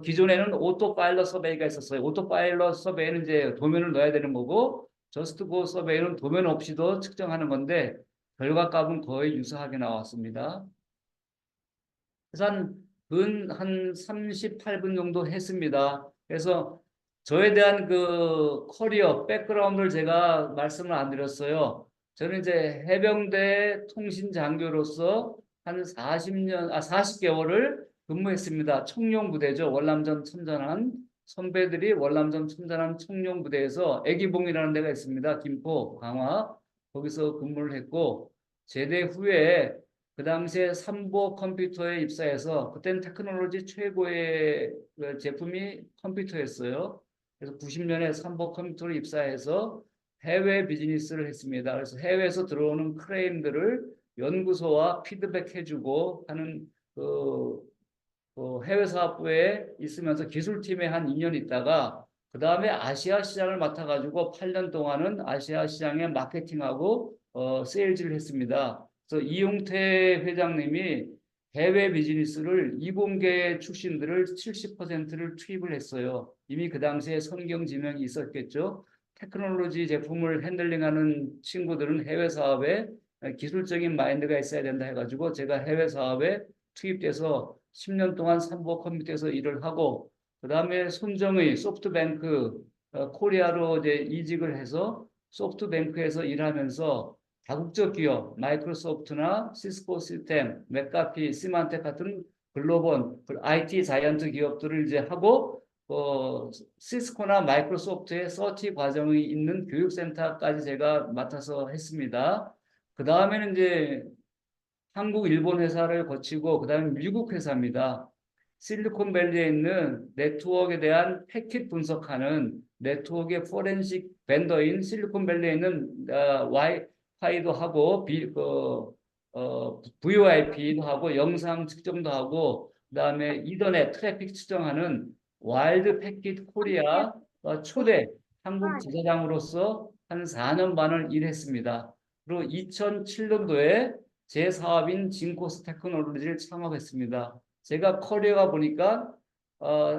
기존에는 오토파일럿 서베이가 있었어요. 오토파일럿 서베이는 이제 도면을 넣어야 되는 거고, 저스트고 서베이는 도면 없이도 측정하는 건데 결과값은 거의 유사하게 나왔습니다. 그래서 한 38분 정도 했습니다. 그래서 저에 대한 그 커리어, 백그라운드를 제가 말씀을 안 드렸어요. 저는 이제 해병대 통신장교로서 한 40개월을 근무했습니다. 청룡부대죠. 월남전 참전한 선배들이 월남전 참전한 청룡부대에서 애기봉이라는 데가 있습니다. 김포, 강화. 거기서 근무를 했고, 제대 후에 그 당시에 삼보 컴퓨터에 입사해서, 그때는 테크놀로지 최고의 그 제품이 컴퓨터였어요. 그래서 90년에 삼보 컴퓨터로 입사해서 해외 비즈니스를 했습니다. 그래서 해외에서 들어오는 클레임들을 연구소와 피드백해주고 하는 해외 사업부에 있으면서 기술팀에 한 2년 있다가 그 다음에 아시아 시장을 맡아가지고 8년 동안은 아시아 시장에 마케팅하고 세일즈를 했습니다. 그래서 이용태 회장님이 해외 비즈니스를 이공계 출신들을 70%를 투입을 했어요. 이미 그 당시에 선경지명이 있었겠죠. 테크놀로지 제품을 핸들링하는 친구들은 해외 사업에 기술적인 마인드가 있어야 된다 해가지고 제가 해외 사업에 투입돼서 10년 동안 삼보 컴퓨터에서 일을 하고, 그 다음에 손정의 소프트뱅크 코리아로 이제 이직을 해서 소프트뱅크에서 일하면서 다국적 기업 마이크로소프트나 시스코 시스템, 맥카피, 시만텍 같은 글로벌 IT 자이언트 기업들을 이제 하고, 시스코나 마이크로소프트의 서치 과정이 있는 교육센터까지 제가 맡아서 했습니다. 그 다음에는 이제 한국, 일본 회사를 거치고 그 다음에 미국 회사입니다. 실리콘밸리에 있는 네트워크에 대한 패킷 분석하는 네트워크의 포렌식 벤더인 실리콘밸리에 있는 와이파이도 하고 VoIP도 하고 영상 측정도 하고 그다음에 이더넷 트래픽 측정하는 와일드 패킷 코리아 초대 한국 지사장으로서 한 4년 반을 일했습니다. 그리고 2007년도에 제 사업인 진코스 테크놀로지를 창업했습니다. 제가 커리어가 보니까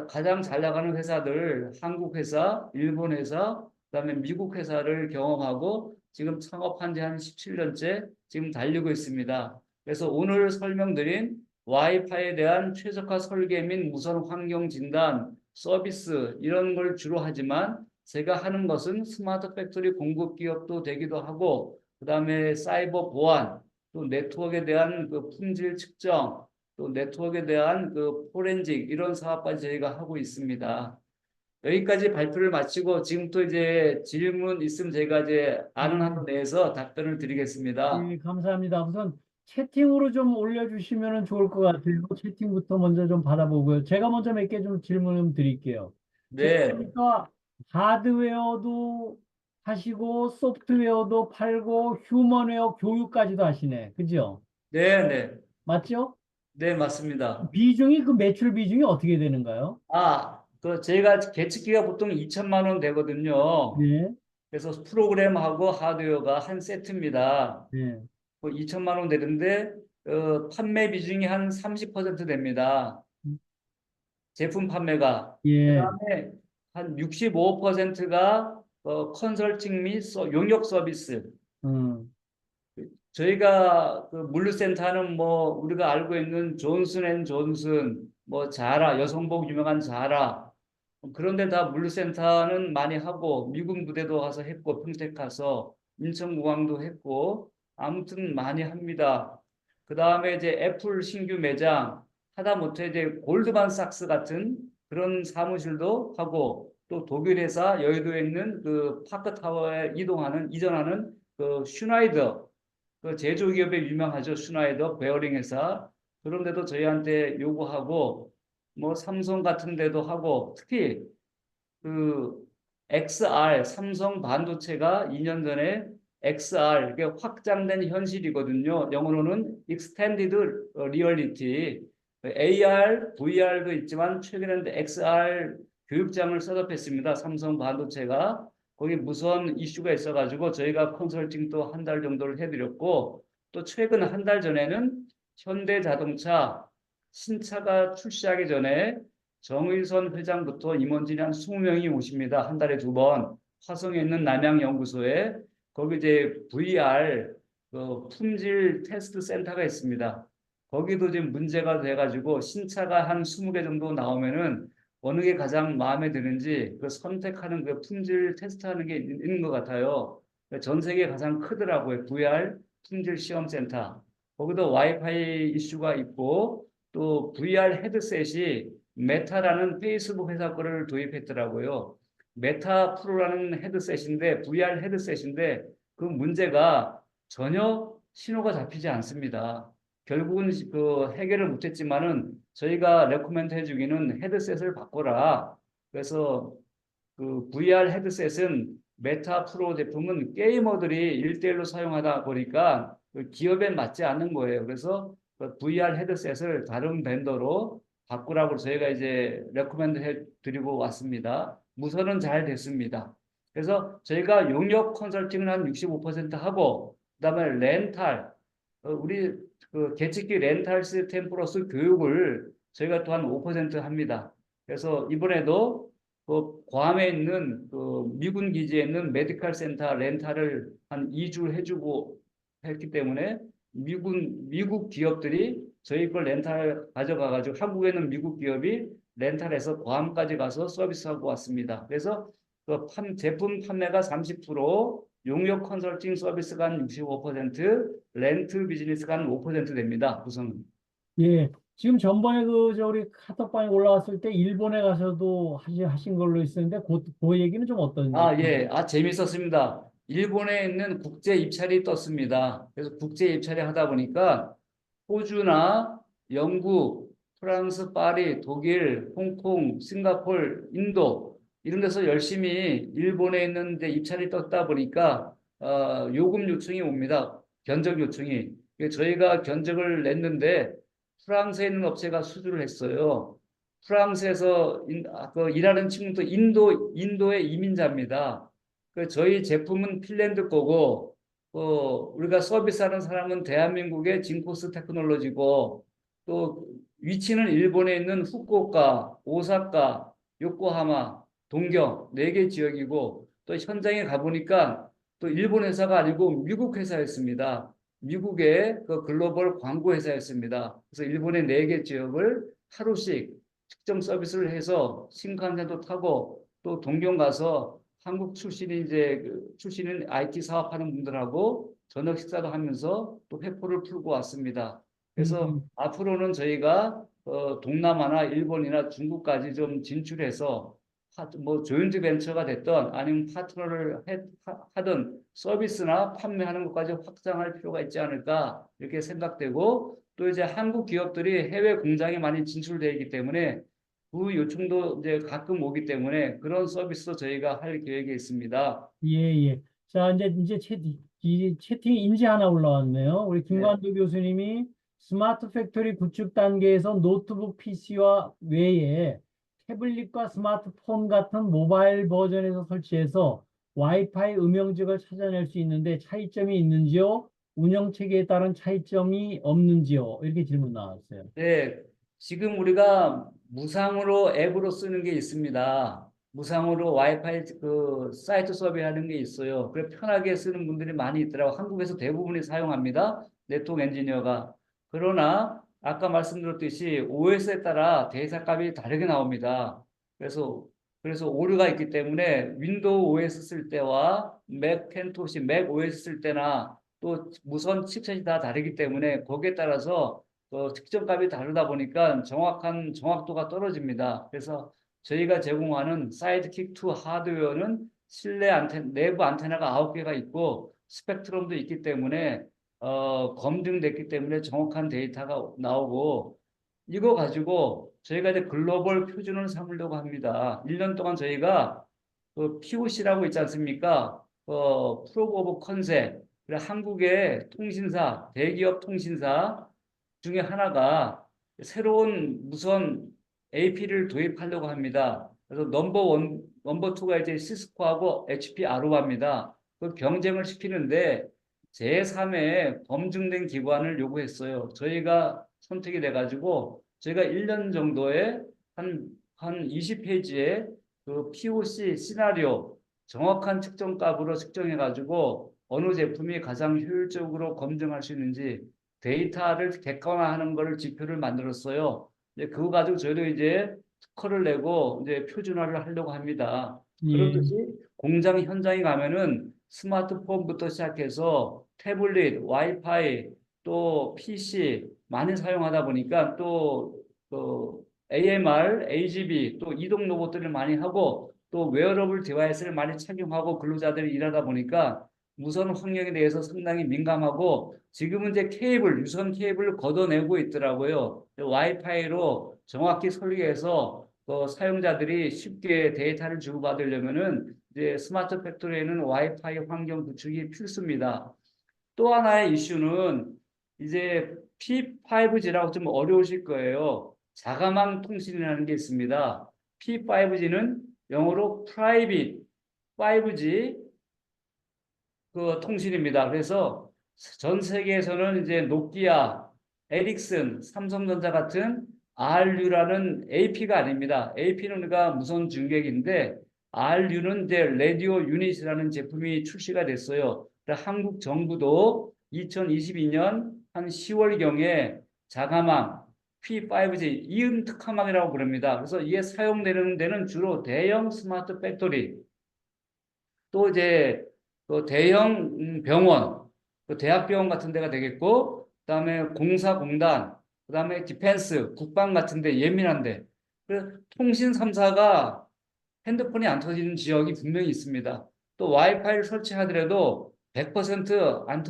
가장 잘 나가는 회사들, 한국 회사, 일본 회사, 그다음에 미국 회사를 경험하고 지금 창업한 지 한 17년째 지금 달리고 있습니다. 그래서 오늘 설명드린 와이파이에 대한 최적화 설계 및 무선 환경 진단, 서비스 이런 걸 주로 하지만 제가 하는 것은 스마트 팩토리 공급 기업도 되기도 하고 그다음에 사이버 보안, 또 네트워크에 대한 그 품질 측정, 또 네트워크에 대한 그 포렌식 이런 사업까지 저희가 하고 있습니다. 여기까지 발표를 마치고 지금 또 이제 질문 있으면 제가 이제 아는 한도 내에서 답변을 드리겠습니다. 예, 감사합니다. 우선 채팅으로 좀 올려주시면 좋을 것 같아요. 채팅부터 먼저 좀 받아보고요. 제가 먼저 몇 개 좀 질문 드릴게요. 제가 네, 보니까 하드웨어도 하시고 소프트웨어도 팔고 휴먼웨어 교육까지도 하시네. 그죠? 네, 네, 맞죠? 네, 맞습니다. 비중이 그 매출 비중이 어떻게 되는가요? 그 제가 계측기가 보통 2천만 원 되거든요. 네, 그래서 프로그램하고 하드웨어가 한 세트입니다. 네. 그 2천만 원 되는데 판매 비중이 한 30% 됩니다. 제품 판매가. 예, 그다음에 한 65%가 컨설팅 및 용역 서비스. 음, 저희가 그 물류센터는 뭐 우리가 알고 있는 존슨앤존슨, 뭐 자라, 여성복 유명한 자라 그런데 다 물류센터는 많이 하고 미군 부대도 가서 했고 평택 가서 인천공항도 했고 아무튼 많이 합니다. 그 다음에 이제 애플 신규 매장 하다못해 이제 골드만삭스 같은 그런 사무실도 하고 또 독일 회사 여의도에 있는 그 파크타워에 이전하는 그 슈나이더 그 제조기업에 유명하죠. 슈나이더 베어링 회사 그런 데도 저희한테 요구하고 뭐 삼성 같은 데도 하고 특히 그 XR 삼성 반도체가 2년 전에 XR 이게 확장된 현실이거든요. 영어로는 Extended Reality AR, VR도 있지만 최근에는 XR 교육장을 셋업했습니다. 삼성 반도체가 거기 무선 이슈가 있어가지고 저희가 컨설팅도 한 달 정도를 해드렸고 또 최근 한 달 전에는 현대자동차 신차가 출시하기 전에 정의선 회장부터 임원진이 한 20명이 오십니다. 한 달에 2번. 화성에 있는 남양연구소에 거기 이제 VR 그 품질 테스트 센터가 있습니다. 거기도 지금 문제가 돼가지고 신차가 한 20개 정도 나오면은 어느 게 가장 마음에 드는지 그 선택하는 그 품질 테스트하는 게 있는 것 같아요. 전 세계 가장 크더라고요. VR 품질 시험 센터. 거기도 와이파이 이슈가 있고 또 VR 헤드셋이 메타라는 페이스북 회사 거를 도입했더라고요. 메타 프로라는 헤드셋인데 VR 헤드셋인데 그 문제가 전혀 신호가 잡히지 않습니다. 결국은 그 해결을 못했지만은 저희가 레코멘드 해주기는 헤드셋을 바꿔라. 그래서 그 VR 헤드셋은 메타 프로 제품은 게이머들이 일대일로 사용하다 보니까 그 기업에 맞지 않는 거예요. 그래서 그 VR 헤드셋을 다른 벤더로 바꾸라고 저희가 이제 레코멘드 해 드리고 왔습니다. 무선은 잘 됐습니다. 그래서 저희가 용역 컨설팅을 한 65% 하고 그다음에 렌탈 우리 그 계측기 렌탈 시스템 플러스 교육을 저희가 또 한 5% 합니다. 그래서 이번에도 그 괌에 있는 그 미군 기지에 있는 메디컬 센터 렌탈을 한 2주 해주고 했기 때문에 미국 기업들이 저희 걸 렌탈 가져가가지고 한국에는 미국 기업이 렌탈해서 괌까지 가서 서비스하고 왔습니다. 그래서 그 제품 판매가 30%, 용역 컨설팅 서비스가 한 65%, 렌트 비즈니스가 한 5% 됩니다. 우선. 예. 지금 전번에 우리 카톡방에 올라왔을 때 일본에 가서도 하신 걸로 있었는데 그 얘기는 좀 어떤? 예. 재밌었습니다. 일본에 있는 국제 입찰이 떴습니다. 그래서 국제 입찰이 하다 보니까 호주나 영국, 프랑스, 파리, 독일, 홍콩, 싱가폴, 인도 이런 데서 열심히 일본에 있는 데 입찰이 떴다 보니까 요금 요청이 옵니다. 견적 요청이. 저희가 견적을 냈는데 프랑스에 있는 업체가 수주를 했어요. 프랑스에서 일하는 친구도 인도의 이민자입니다. 저희 제품은 핀란드 거고 우리가 서비스하는 사람은 대한민국의 진코스 테크놀로지고 또 위치는 일본에 있는 후쿠오카, 오사카, 요코하마, 동경 4개 지역이고 또 현장에 가보니까 또 일본 회사가 아니고 미국 회사였습니다. 미국의 그 글로벌 광고 회사였습니다. 그래서 일본의 4개 지역을 하루씩 특정 서비스를 해서 신칸센도 타고 또 동경 가서 한국 출신인 IT 사업하는 분들하고 저녁 식사도 하면서 또 회포를 풀고 왔습니다. 그래서 음, 앞으로는 저희가 동남아나 일본이나 중국까지 좀 진출해서 뭐 조인트 벤처가 됐던 아니면 파트너를 하든 서비스나 판매하는 것까지 확장할 필요가 있지 않을까 이렇게 생각되고 또 이제 한국 기업들이 해외 공장에 많이 진출되어 있기 때문에 그 요청도 이제 가끔 오기 때문에 그런 서비스도 저희가 할 계획이 있습니다. 예, 예. 자, 이 채팅 인지 하나 올라왔네요. 우리 네. 김관도 교수님이 스마트 팩토리 구축 단계에서 노트북 PC와 외에 태블릿과 스마트폰 같은 모바일 버전에서 설치해서 와이파이 음영직을 찾아낼 수 있는데 차이점이 있는지요? 운영 체계에 따른 차이점이 없는지요? 이렇게 질문 나왔어요. 네, 지금 우리가 무상으로 앱으로 쓰는 게 있습니다. 무상으로 와이파이 그 사이트 서비스하는 게 있어요. 그래 편하게 쓰는 분들이 많이 있더라고. 한국에서 대부분이 사용합니다. 네트워크 엔지니어가. 그러나 아까 말씀드렸듯이 OS에 따라 데이터 값이 다르게 나옵니다. 그래서 오류가 있기 때문에 윈도우 OS 쓸 때와 맥켄토시 맥 OS 쓸 때나 또 무선 칩셋이 다 다르기 때문에 거기에 따라서 측정값이 다르다 보니까 정확도가 떨어집니다. 그래서 저희가 제공하는 사이드킥2 하드웨어는 내부 안테나가 9개가 있고 스펙트럼도 있기 때문에 검증됐기 때문에 정확한 데이터가 나오고 이거 가지고 저희가 이제 글로벌 표준을 삼으려고 합니다. 1년 동안 저희가 그 POC라고 있지 않습니까? 프로브 오브 컨셉. 한국의 통신사, 대기업 통신사 중에 하나가 새로운 무선 AP를 도입하려고 합니다. 그래서 넘버 원, 넘버 투가 이제 시스코하고 HP 아루바입니다. 그 경쟁을 시키는데 제3의 검증된 기관을 요구했어요. 저희가 선택이 돼가지고 저희가 1년 정도에 한 20페이지에 그 POC 시나리오 정확한 측정값으로 측정해가지고 어느 제품이 가장 효율적으로 검증할 수 있는지 데이터를 객관화하는 것을 지표를 만들었어요. 이제 그거 가지고 저희도 이제 특허를 내고 이제 표준화를 하려고 합니다. 예, 그렇듯이 공장 현장에 가면은 스마트폰부터 시작해서 태블릿, 와이파이, 또 PC 많이 사용하다 보니까 또그 AMR, AGV, 또 이동 로봇들을 많이 하고 또 웨어러블 디바이스를 많이 착용하고 근로자들이 일하다 보니까 무선 환경에 대해서 상당히 민감하고 지금은 이제 유선 케이블을 걷어내고 있더라고요. 와이파이로 정확히 설계해서 사용자들이 쉽게 데이터를 주고받으려면은 이제 스마트 팩토리에는 와이파이 환경 구축이 필수입니다. 또 하나의 이슈는 이제 P5G라고 좀 어려우실 거예요. 자가망 통신이라는 게 있습니다. P5G는 영어로 Private 5G 그 통신입니다. 그래서 전 세계에서는 이제 노키아, 에릭슨, 삼성전자 같은 RU라는 AP가 아닙니다. AP는 우리가 무선 중계기인데 RU는 이제 라디오 유닛이라는 제품이 출시가 됐어요. 한국 정부도 2022년 한 10월경에 자가망 P5G 이음 특화망이라고 부릅니다. 그래서 이게 사용되는 데는 주로 대형 스마트 팩토리 또 이제 그 대형 병원, 그 대학병원 같은 데가 되겠고, 그다음에 공사공단, 그다음에 디펜스, 국방 같은데 예민한데 그 통신 3사가 핸드폰이 안 터지는 지역이 분명히 있습니다. 또 와이파이를 설치하더라도 100%안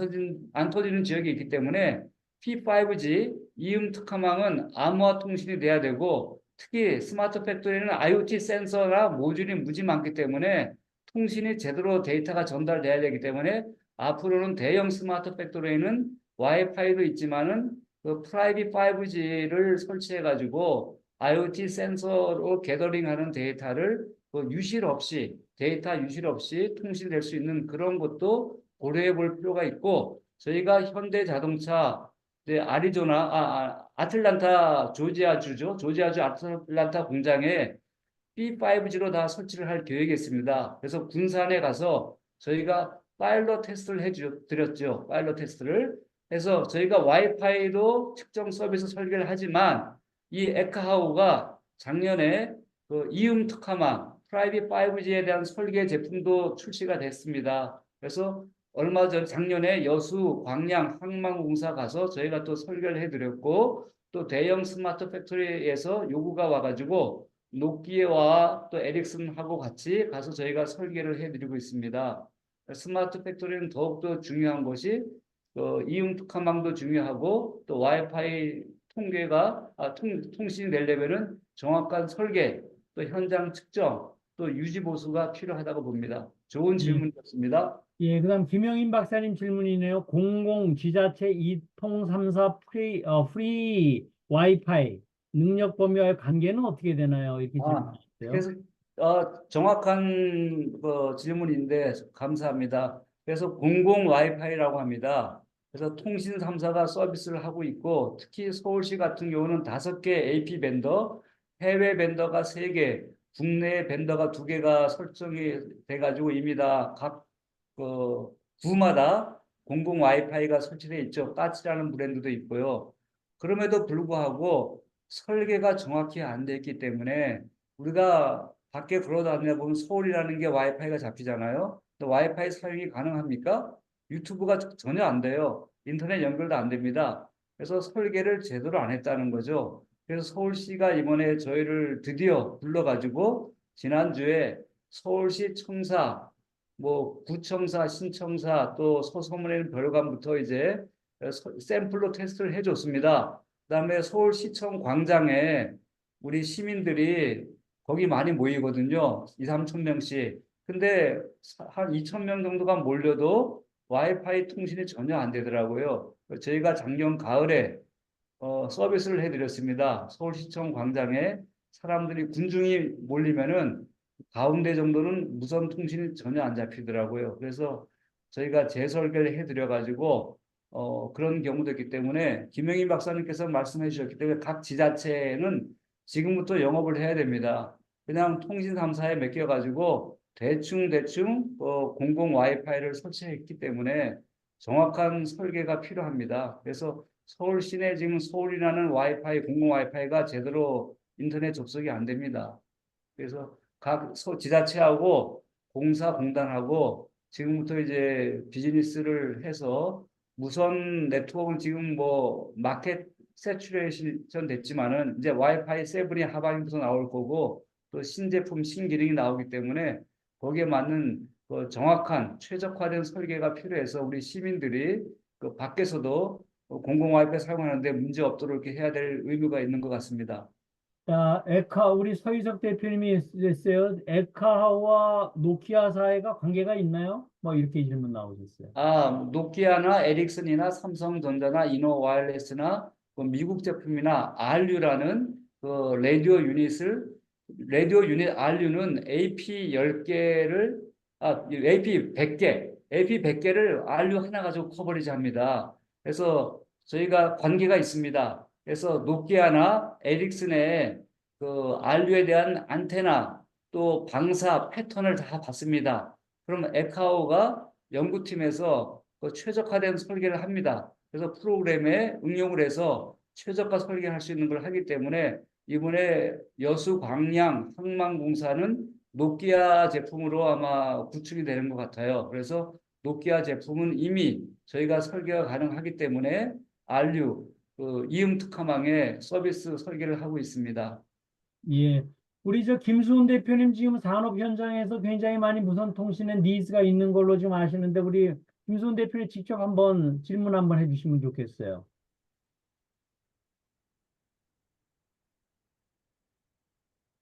안 터지는 지역이 있기 때문에 P5G 이음 특화망은 암호화 통신이 돼야 되고 특히 스마트 팩토리는 IoT 센서나 모듈이 무지 많기 때문에 통신이 제대로 데이터가 전달돼야 되기 때문에 앞으로는 대형 스마트 팩토리에는 와이파이도 있지만은 그 프라이빗 5G를 설치해 가지고 IoT 센서로 게더링하는 데이터를 그 유실 없이 데이터 유실 없이 통신될 수 있는 그런 것도 고려해 볼 필요가 있고 저희가 현대 자동차 아틀란타 조지아주죠. 조지아주 아틀란타 공장에 B5G로 다 설치를 할 계획이 있습니다. 그래서 군산에 가서 저희가 파일럿 테스트를 드렸죠. 파일럿 테스트를 해서 저희가 와이파이도 측정 서비스 설계를 하지만 이 에카하우가 작년에 그 이음 특화망 프라이빗 5G에 대한 설계 제품도 출시가 됐습니다. 그래서 얼마 전 작년에 여수 광양 항만공사 가서 저희가 또 설계를 해드렸고 또 대형 스마트 팩토리에서 요구가 와가지고 노키아와 또 에릭슨하고 같이 가서 저희가 설계를 해드리고 있습니다. 스마트 팩토리는 더욱더 중요한 것이 이음 특화망도 중요하고 또 와이파이 통신이 되려면은 정확한 설계, 또 현장 측정, 또 유지 보수가 필요하다고 봅니다. 좋은 예. 질문이었습니다. 예, 그다음 김영인 박사님 질문이네요. 공공 지자체 이통 3사 프리 와이파이 능력 범위와의 관계는 어떻게 되나요? 이렇게 아, 질문하셨어요. 그래서 정확한 질문인데 감사합니다. 그래서 공공 와이파이라고 합니다. 그래서 통신 3사가 서비스를 하고 있고 특히 서울시 같은 경우는 5개 AP 밴더, 해외 밴더가 3개, 국내 밴더가 2개가 설정이 돼가지고 이미 다각 구마다 공공 와이파이가 설치되어 있죠. 까치라는 브랜드도 있고요. 그럼에도 불구하고 설계가 정확히 안 돼 있기 때문에 우리가 밖에 걸어다니다 보면 서울이라는 게 와이파이가 잡히잖아요. 근데 와이파이 사용이 가능합니까? 유튜브가 전혀 안 돼요. 인터넷 연결도 안 됩니다. 그래서 설계를 제대로 안 했다는 거죠. 그래서 서울시가 이번에 저희를 드디어 불러가지고 지난주에 서울시 청사, 뭐 구청사, 신청사 또 소소문의 별관부터 이제 샘플로 테스트를 해줬습니다. 그다음에 서울시청 광장에 우리 시민들이 거기 많이 모이거든요. 2, 3천 명씩. 근데 한 2천 명 정도가 몰려도 와이파이 통신이 전혀 안 되더라고요. 저희가 작년 가을에 서비스를 해드렸습니다. 서울시청 광장에 사람들이 군중이 몰리면은 가운데 정도는 무선 통신이 전혀 안 잡히더라고요. 그래서 저희가 재설계를 해드려가지고 그런 경우도 있기 때문에 김영인 박사님께서 말씀해 주셨기 때문에 각 지자체는 지금부터 영업을 해야 됩니다. 그냥 통신 3사에 맡겨가지고 대충 공공 와이파이를 설치했기 때문에 정확한 설계가 필요합니다. 그래서 서울 시내 지금 서울이라는 와이파이 공공 와이파이가 제대로 인터넷 접속이 안 됩니다. 그래서 각 지자체하고 공사공단하고 지금부터 이제 비즈니스를 해서 무선 네트워크는 지금 뭐 마켓 세츄레이션 됐지만은 이제 와이파이 7이 하반기부터 나올 거고 또 신제품 신기능이 나오기 때문에 거기에 맞는 그 정확한 최적화된 설계가 필요해서 우리 시민들이 그 밖에서도 공공 와이파이 사용하는데 문제 없도록 이렇게 해야 될 의무가 있는 것 같습니다. 자, 우리 서희석 대표님이 했어요. 에카와 노키아 사이가 관계가 있나요? 뭐 이렇게 질문 나오셨어요. 노키아나 에릭슨이나 삼성전자나 이노와이어레스나 그 미국 제품이나 RU라는 그 라디오 유닛 RU는 AP 10개를 AP 100개, AP 100개를 RU 하나 가지고 커버리지 합니다. 그래서 저희가 관계가 있습니다. 그래서 노키아나 에릭슨의 그 RU에 대한 안테나 또 방사 패턴을 다 봤습니다. 그럼 에카오가 연구팀에서 그 최적화된 설계를 합니다. 그래서 프로그램에 응용을 해서 최적화 설계할 수 있는 걸 하기 때문에 이번에 여수 광양 항만공사는 노키아 제품으로 아마 구축이 되는 것 같아요. 그래서 노키아 제품은 이미 저희가 설계가 가능하기 때문에 RU 그 이음 특화망의 서비스 설계를 하고 있습니다. 예. 우리 저 김수훈 대표님 지금 산업 현장에서 굉장히 많이 무선 통신의 니즈가 있는 걸로 지금 아시는데 우리 김수훈 대표님 직접 한번 질문 한번 해주시면 좋겠어요.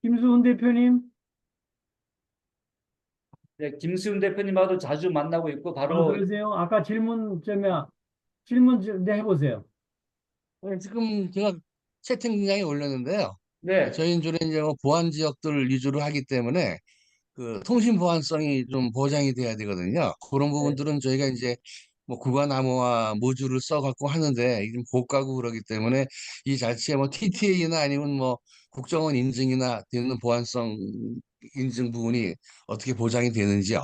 김수훈 대표님, 네, 김수윤 대표님하고도 자주 만나고 있고 바로 그러세요? 아까 질문 좀 해보세요. 네, 지금 제가 채팅창에 올렸는데요. 네, 저희는 주로 이제 뭐 보안 지역들 위주로 하기 때문에 그 통신 보안성이 좀 보장이 돼야 되거든요. 그런 네. 부분들은 저희가 이제 뭐 구간 암호화 모듈을 써갖고 하는데 이게 좀 고가고 그러기 때문에 이 자체에 뭐 TTA나 아니면 뭐 국정원 인증이나 되는 보안성 인증 부분이 어떻게 보장이 되는지요?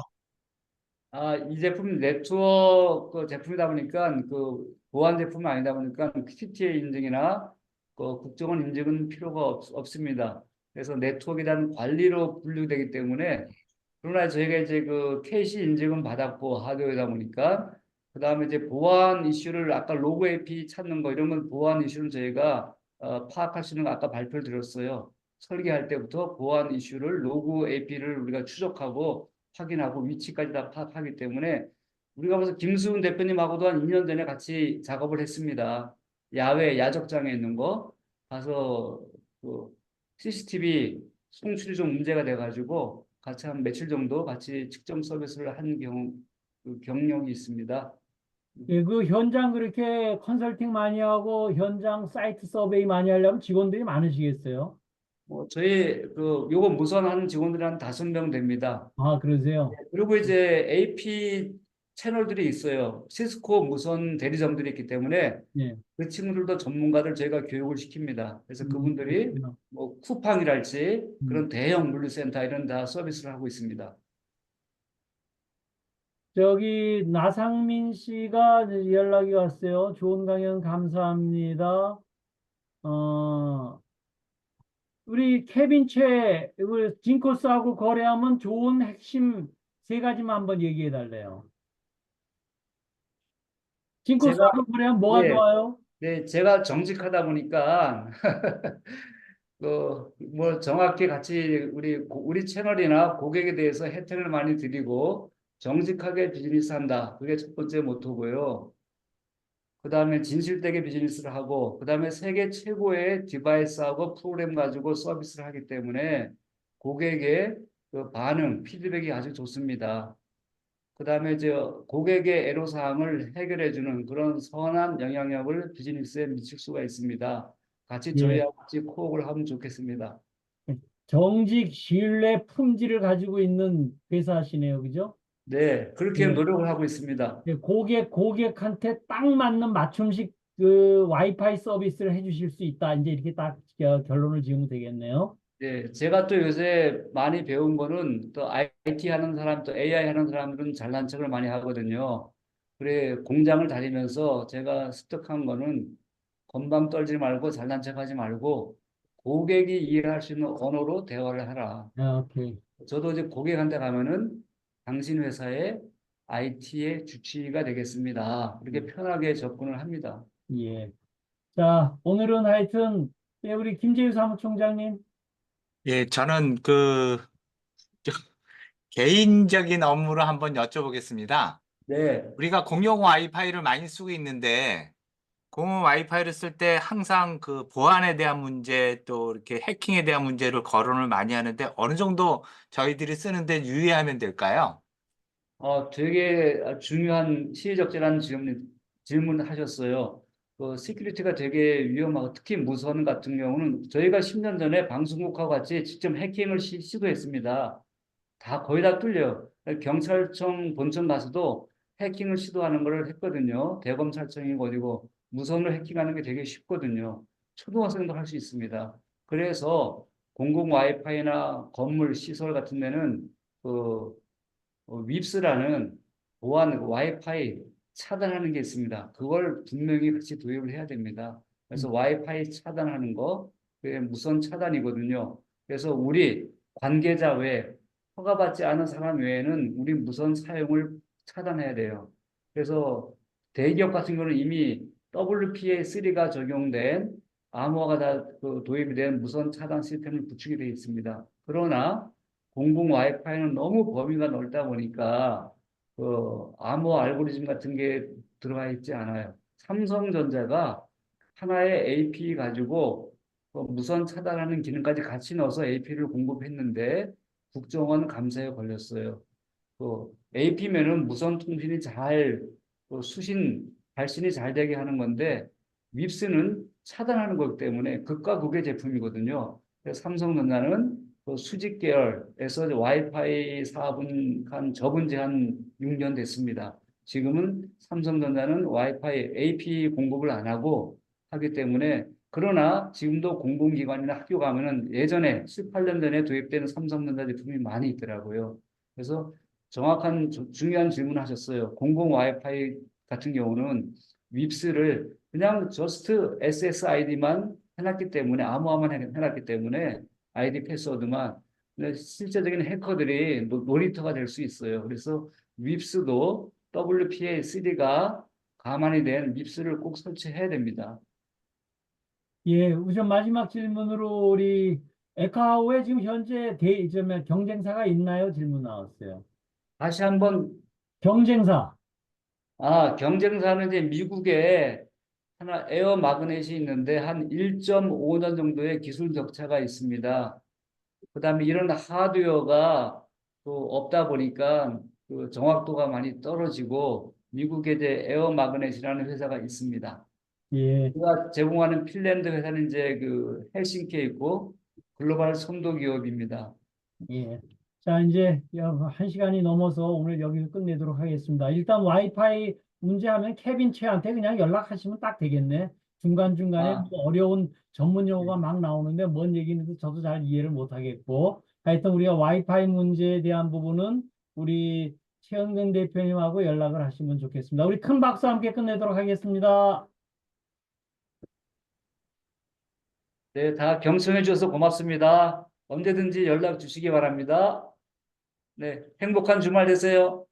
이 제품 네트워크 제품이다 보니까 그 보안 제품이 아니다 보니까 TTA 인증이나 그 국정원 인증은 필요가 없습니다. 그래서 네트워크에 대한 관리로 분류되기 때문에 그러나 저희가 이제 그 KC 인증은 받았고 하드웨어다 보니까 그다음에 이제 보안 이슈를 아까 로그 AP 찾는 거 이런 건 보안 이슈는 저희가 파악할 수 있는 거 아까 발표를 드렸어요. 설계할 때부터 보안 이슈를 로그 AP를 우리가 추적하고 확인하고 위치까지 다 파악하기 때문에 우리가 벌써 김수훈 대표님하고도 한 2년 전에 같이 작업을 했습니다. 야외 야적장에 있는 거 가서 그 CCTV 송출이 좀 문제가 돼가지고 같이 한 며칠 정도 같이 측정 서비스를 한 그 경력이 있습니다. 예, 그 현장 그렇게 컨설팅 많이 하고 현장 사이트 서베이 많이 하려면 직원들이 많으시겠어요? 저희 그 요거 무선하는 직원들이 한 5명 됩니다. 아, 그러세요? 그리고 이제 AP 채널들이 있어요. 시스코 무선 대리점들이 있기 때문에 예. 그 친구들도 전문가들 저희가 교육을 시킵니다. 그래서 그분들이 그렇구나. 뭐 쿠팡이랄지 음. 그런 대형 물류센터 이런 다 서비스를 하고 있습니다. 저기 나상민 씨가 연락이 왔어요. 좋은 강연 감사합니다. 우리 케빈 최 진코스하고 거래하면 좋은 핵심 세 가지만 한번 얘기해 달래요. 제가 진코스하고 거래하면 뭐가 예, 좋아요? 네, 제가 정직하다 보니까 뭐 정확히 같이 우리 채널이나 고객에 대해서 혜택을 많이 드리고 정직하게 비즈니스 한다. 그게 첫 번째 모토고요. 그다음에 진실되게 비즈니스를 하고 그다음에 세계 최고의 디바이스하고 프로그램 가지고 서비스를 하기 때문에 고객의 그 반응, 피드백이 아주 좋습니다. 그다음에 고객의 애로사항을 해결해 주는 그런 선한 영향력을 비즈니스에 미칠 수가 있습니다. 같이 예. 저희하고 같이 코업을 하면 좋겠습니다. 정직, 신뢰, 품질을 가지고 있는 회사시네요. 그죠? 네, 그렇게 예. 노력을 하고 있습니다. 예, 고객한테 딱 맞는 맞춤식 그 와이파이 서비스를 해주실 수 있다. 이제 이렇게 딱 결론을 지으면 되겠네요. 네, 제가 또 요새 많이 배운 거는 또 IT 하는 사람, 또 AI 하는 사람들은 잘난 척을 많이 하거든요. 그래, 공장을 다니면서 제가 습득한 거는 건방 떨지 말고 잘난 척 하지 말고 고객이 이해할 수 있는 언어로 대화를 하라. 오케이. 저도 이제 고객한테 가면은 당신 회사의 IT의 주치의가 되겠습니다. 이렇게 편하게 접근을 합니다. 예. 자, 오늘은 하여튼, 예, 우리 김재유 사무총장님, 예, 저는 저, 개인적인 업무를 한번 여쭤보겠습니다. 네. 우리가 공용 와이파이를 많이 쓰고 있는데, 공용 와이파이를 쓸 때 항상 그 보안에 대한 문제 또 이렇게 해킹에 대한 문제를 거론을 많이 하는데, 어느 정도 저희들이 쓰는데 유의하면 될까요? 되게 중요한 시의적절한 질문을 하셨어요. 그 시큐리티가 되게 위험하고 특히 무선 같은 경우는 저희가 10년 전에 방송국하고 같이 직접 해킹을 시도했습니다. 다 거의 다 뚫려요. 경찰청 본청 가서도 해킹을 시도하는 걸 했거든요. 대검찰청이고 어디고 무선을 해킹하는 게 되게 쉽거든요. 초등학생도 할 수 있습니다. 그래서 공공 와이파이나 건물 시설 같은 데는 그 윕스라는 보안 와이파이 차단하는 게 있습니다. 그걸 분명히 같이 도입을 해야 됩니다. 그래서 와이파이 차단하는 거, 그게 무선 차단이거든요. 그래서 우리 관계자 외에 허가받지 않은 사람 외에는 우리 무선 사용을 차단해야 돼요. 그래서 대기업 같은 경우는 이미 WPA3가 적용된 암호화가 다 도입이 된 무선 차단 시스템을 구축이 되어 있습니다. 그러나 공공 와이파이는 너무 범위가 넓다 보니까 암호 알고리즘 같은 게 들어가 있지 않아요. 삼성전자가 하나의 AP 가지고 무선 차단하는 기능까지 같이 넣어서 AP를 공급했는데 국정원 감사에 걸렸어요. AP면은 무선 통신이 잘 수신 발신이 잘 되게 하는 건데 윕스는 차단하는 거기 때문에 극과 극의 제품이거든요. 그래서 삼성전자는 수직 계열에서 와이파이 사업은 접은 지 한 6년 됐습니다. 지금은 삼성전자는 와이파이 AP 공급을 안 하고 하기 때문에 그러나 지금도 공공기관이나 학교 가면은 예전에 18년 전에 도입된 삼성전자 제품이 많이 있더라고요. 그래서 정확한 중요한 질문을 하셨어요. 공공 와이파이 같은 경우는 윕스를 그냥 저스트 SSID만 해놨기 때문에 암호화만 해놨기 때문에 아이디 패스워드만 실제적인 해커들이 놀이터가 될 수 있어요. 그래서 윕스도 WPA3가 가만히 된 윕스를 꼭 설치해야 됩니다. 예, 우선 마지막 질문으로 우리 에카오에 지금 현재 경쟁사가 있나요? 질문 나왔어요. 다시 한번 경쟁사. 경쟁사는 이제 미국에 하나 에어 마그넷이 있는데 한 1.5년 정도의 기술 격차가 있습니다. 그다음에 이런 하드웨어가 또 없다 보니까 정확도가 많이 떨어지고 미국에 이제 에어 마그넷이라는 회사가 있습니다. 예, 제가 제공하는 핀란드 회사는 이제 헬싱키에 있고 글로벌 선도 기업입니다. 예. 자, 이제 1시간이 넘어서 오늘 여기서 끝내도록 하겠습니다. 일단 와이파이 문제하면 케빈 최한테 그냥 연락하시면 딱 되겠네. 중간중간에 아, 뭐 어려운 전문 용어가 막 나오는데 뭔 얘기인지 저도 잘 이해를 못 하겠고. 하여튼 우리가 와이파이 문제에 대한 부분은 우리 최은근 대표님하고 연락을 하시면 좋겠습니다. 우리 큰 박수 함께 끝내도록 하겠습니다. 네, 다 경청해 주셔서 고맙습니다. 언제든지 연락 주시기 바랍니다. 네, 행복한 주말 되세요.